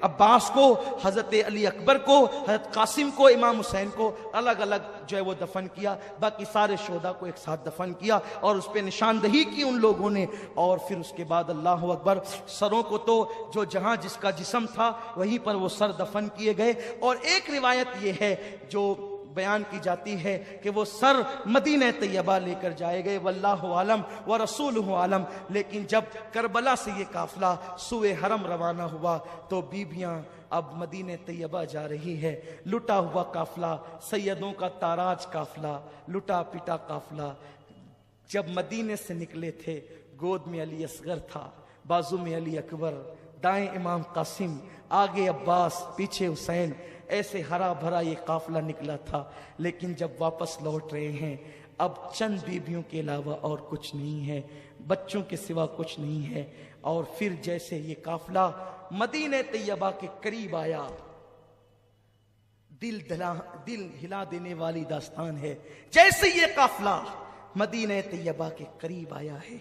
عباس کو، حضرت علی اکبر کو، حضرت قاسم کو، امام حسین کو الگ الگ جو ہے وہ دفن کیا، باقی سارے شہداء کو ایک ساتھ دفن کیا اور اس پہ نشاندہی کی ان لوگوں نے۔ اور پھر اس کے بعد اللہ اکبر، سروں کو تو جو جہاں جس کا جسم تھا وہیں پر وہ سر دفن کیے گئے۔ اور ایک روایت یہ ہے جو بیان کی جاتی ہے کہ وہ سر مدینہ طیبہ لے کر جائے گئے، واللہ عالم ورسولہ عالم۔ لیکن جب کربلا سے یہ قافلہ سوئے حرم روانہ ہوا تو بیبیاں اب مدینہ طیبہ جا رہی ہے، لٹا ہوا قافلہ، سیدوں کا تاراج قافلہ، لٹا پٹا قافلہ۔ جب مدینے سے نکلے تھے، گود میں علی اصغر تھا، بازو میں علی اکبر، دائیں امام قاسم، آگے عباس، پیچھے حسین، ایسے ہرا بھرا یہ قافلہ نکلا تھا۔ لیکن جب واپس لوٹ رہے ہیں، اب چند بیبیوں کے علاوہ اور کچھ نہیں ہے، بچوں کے سوا کچھ نہیں ہے۔ اور پھر جیسے یہ قافلہ مدینہ طیبہ کے قریب آیا، دل ہلا دینے والی داستان ہے۔ جیسے یہ قافلہ مدینہ طیبہ کے قریب آیا ہے،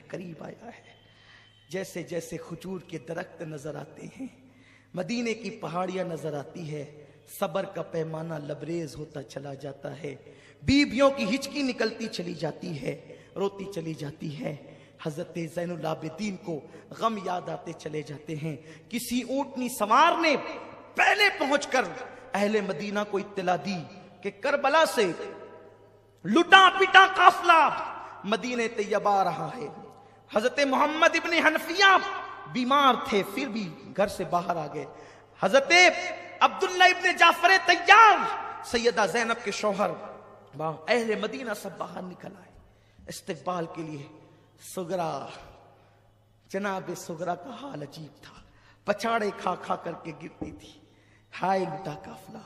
جیسے جیسے کھجور کے درخت نظر آتے ہیں، مدینے کی پہاڑیاں نظر آتی ہے، صبر کا پیمانہ لبریز ہوتا چلا جاتا ہے، بیبیوں کی ہچکی نکلتی چلی جاتی ہے، روتی چلی جاتی ہے۔ حضرت زین العابدین کو غم یاد آتے چلے جاتے ہیں۔ کسی اونٹنی سوار نے پہلے پہنچ کر اہل مدینہ کو اطلاع دی کہ کربلا سے لٹا پٹا قافلہ مدینہ طیبہ آ رہا ہے۔ حضرت محمد ابن حنفیہ بیمار تھے، پھر بھی گھر سے باہر آ گئے۔ حضرت عبداللہ ابن جعفر طیار، سیدہ زینب کے شوہر، اہل مدینہ سب باہر نکل آئے استقبال کے لیے۔ سغرا، جناب سغرا کا حال عجیب تھا، پچاڑے کھا کھا کر کے گرتی تھی۔ ہائے لٹا قافلہ۔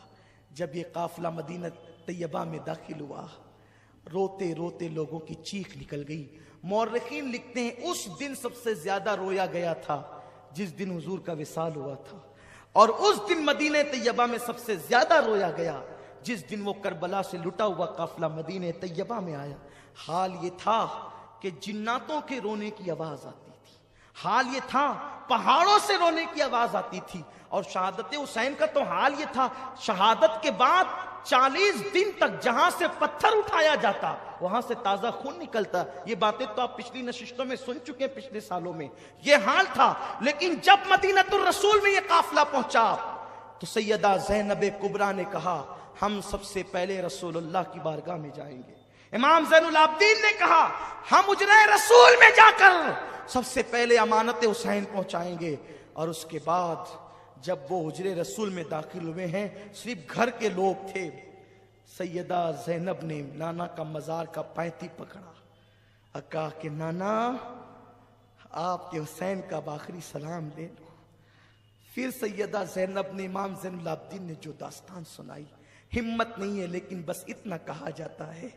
جب یہ قافلہ مدینہ طیبہ میں داخل ہوا، روتے روتے لوگوں کی چیخ نکل گئی۔ مورخین لکھتے ہیں اس دن سب سے زیادہ رویا گیا تھا جس دن حضور کا وصال ہوا تھا، اور اس دن مدینہ طیبہ میں سب سے زیادہ رویا گیا جس دن وہ کربلا سے لٹا ہوا قافلہ مدینہ طیبہ میں آیا۔ حال یہ تھا کہ جناتوں کے رونے کی آواز آتی تھی، حال یہ تھا پہاڑوں سے رونے کی آواز آتی تھی۔ اور شہادت حسین کا تو حال یہ تھا، شہادت کے بعد 40 دن تک جہاں سے پتھر اٹھایا جاتا وہاں سے تازہ خون نکلتا۔ یہ باتیں تو آپ پچھلی نشستوں میں سن چکے ہیں، پچھلے سالوں میں یہ حال تھا۔ لیکن جب مدینہ الرسول میں یہ قافلہ پہنچا تو سیدہ زینب کبریٰ نے کہا ہم سب سے پہلے رسول اللہ کی بارگاہ میں جائیں گے۔ امام زین العابدین نے کہا ہم حجرہ رسول میں جا کر سب سے پہلے امانت حسین پہنچائیں گے۔ اور اس کے بعد جب وہ حجرہ رسول میں داخل ہوئے ہیں، صرف گھر کے لوگ تھے، سیدہ زینب نے نانا کا مزار کا پینتی پکڑا اور کہا کہ نانا آپ کے حسین کا آخری سلام لے لو۔ پھر سیدہ زینب نے امام زین العابدین نے جو داستان سنائی، ہمت نہیں ہے لیکن بس اتنا کہا جاتا ہے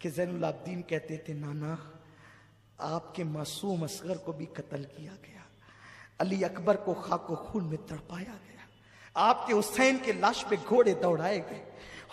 کہ زین العابدین کہتے تھے نانا آپ کے معصوم اصغر کو بھی قتل کیا گیا، علی اکبر کو خاک و خون میں تڑپایا گیا، آپ کے حسین کے لاش پہ گھوڑے دوڑائے گئے،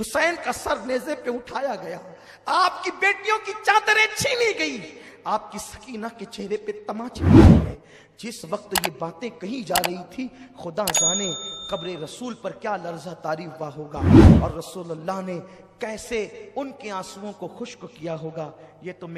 حسین کا سر نیزے پہ اٹھایا گیا، آپ کی بیٹیوں کی چادریں چھینی گئی، آپ کی سکینہ کے چہرے پہ تماچے لگے گئے۔ جس وقت یہ باتیں کہی جا رہی تھی خدا جانے قبر رسول پر کیا لرزہ طاری ہوا ہوگا، اور رسول اللہ نے کیسے ان کے آنسوؤں کو خشک کیا ہوگا، یہ تو میرے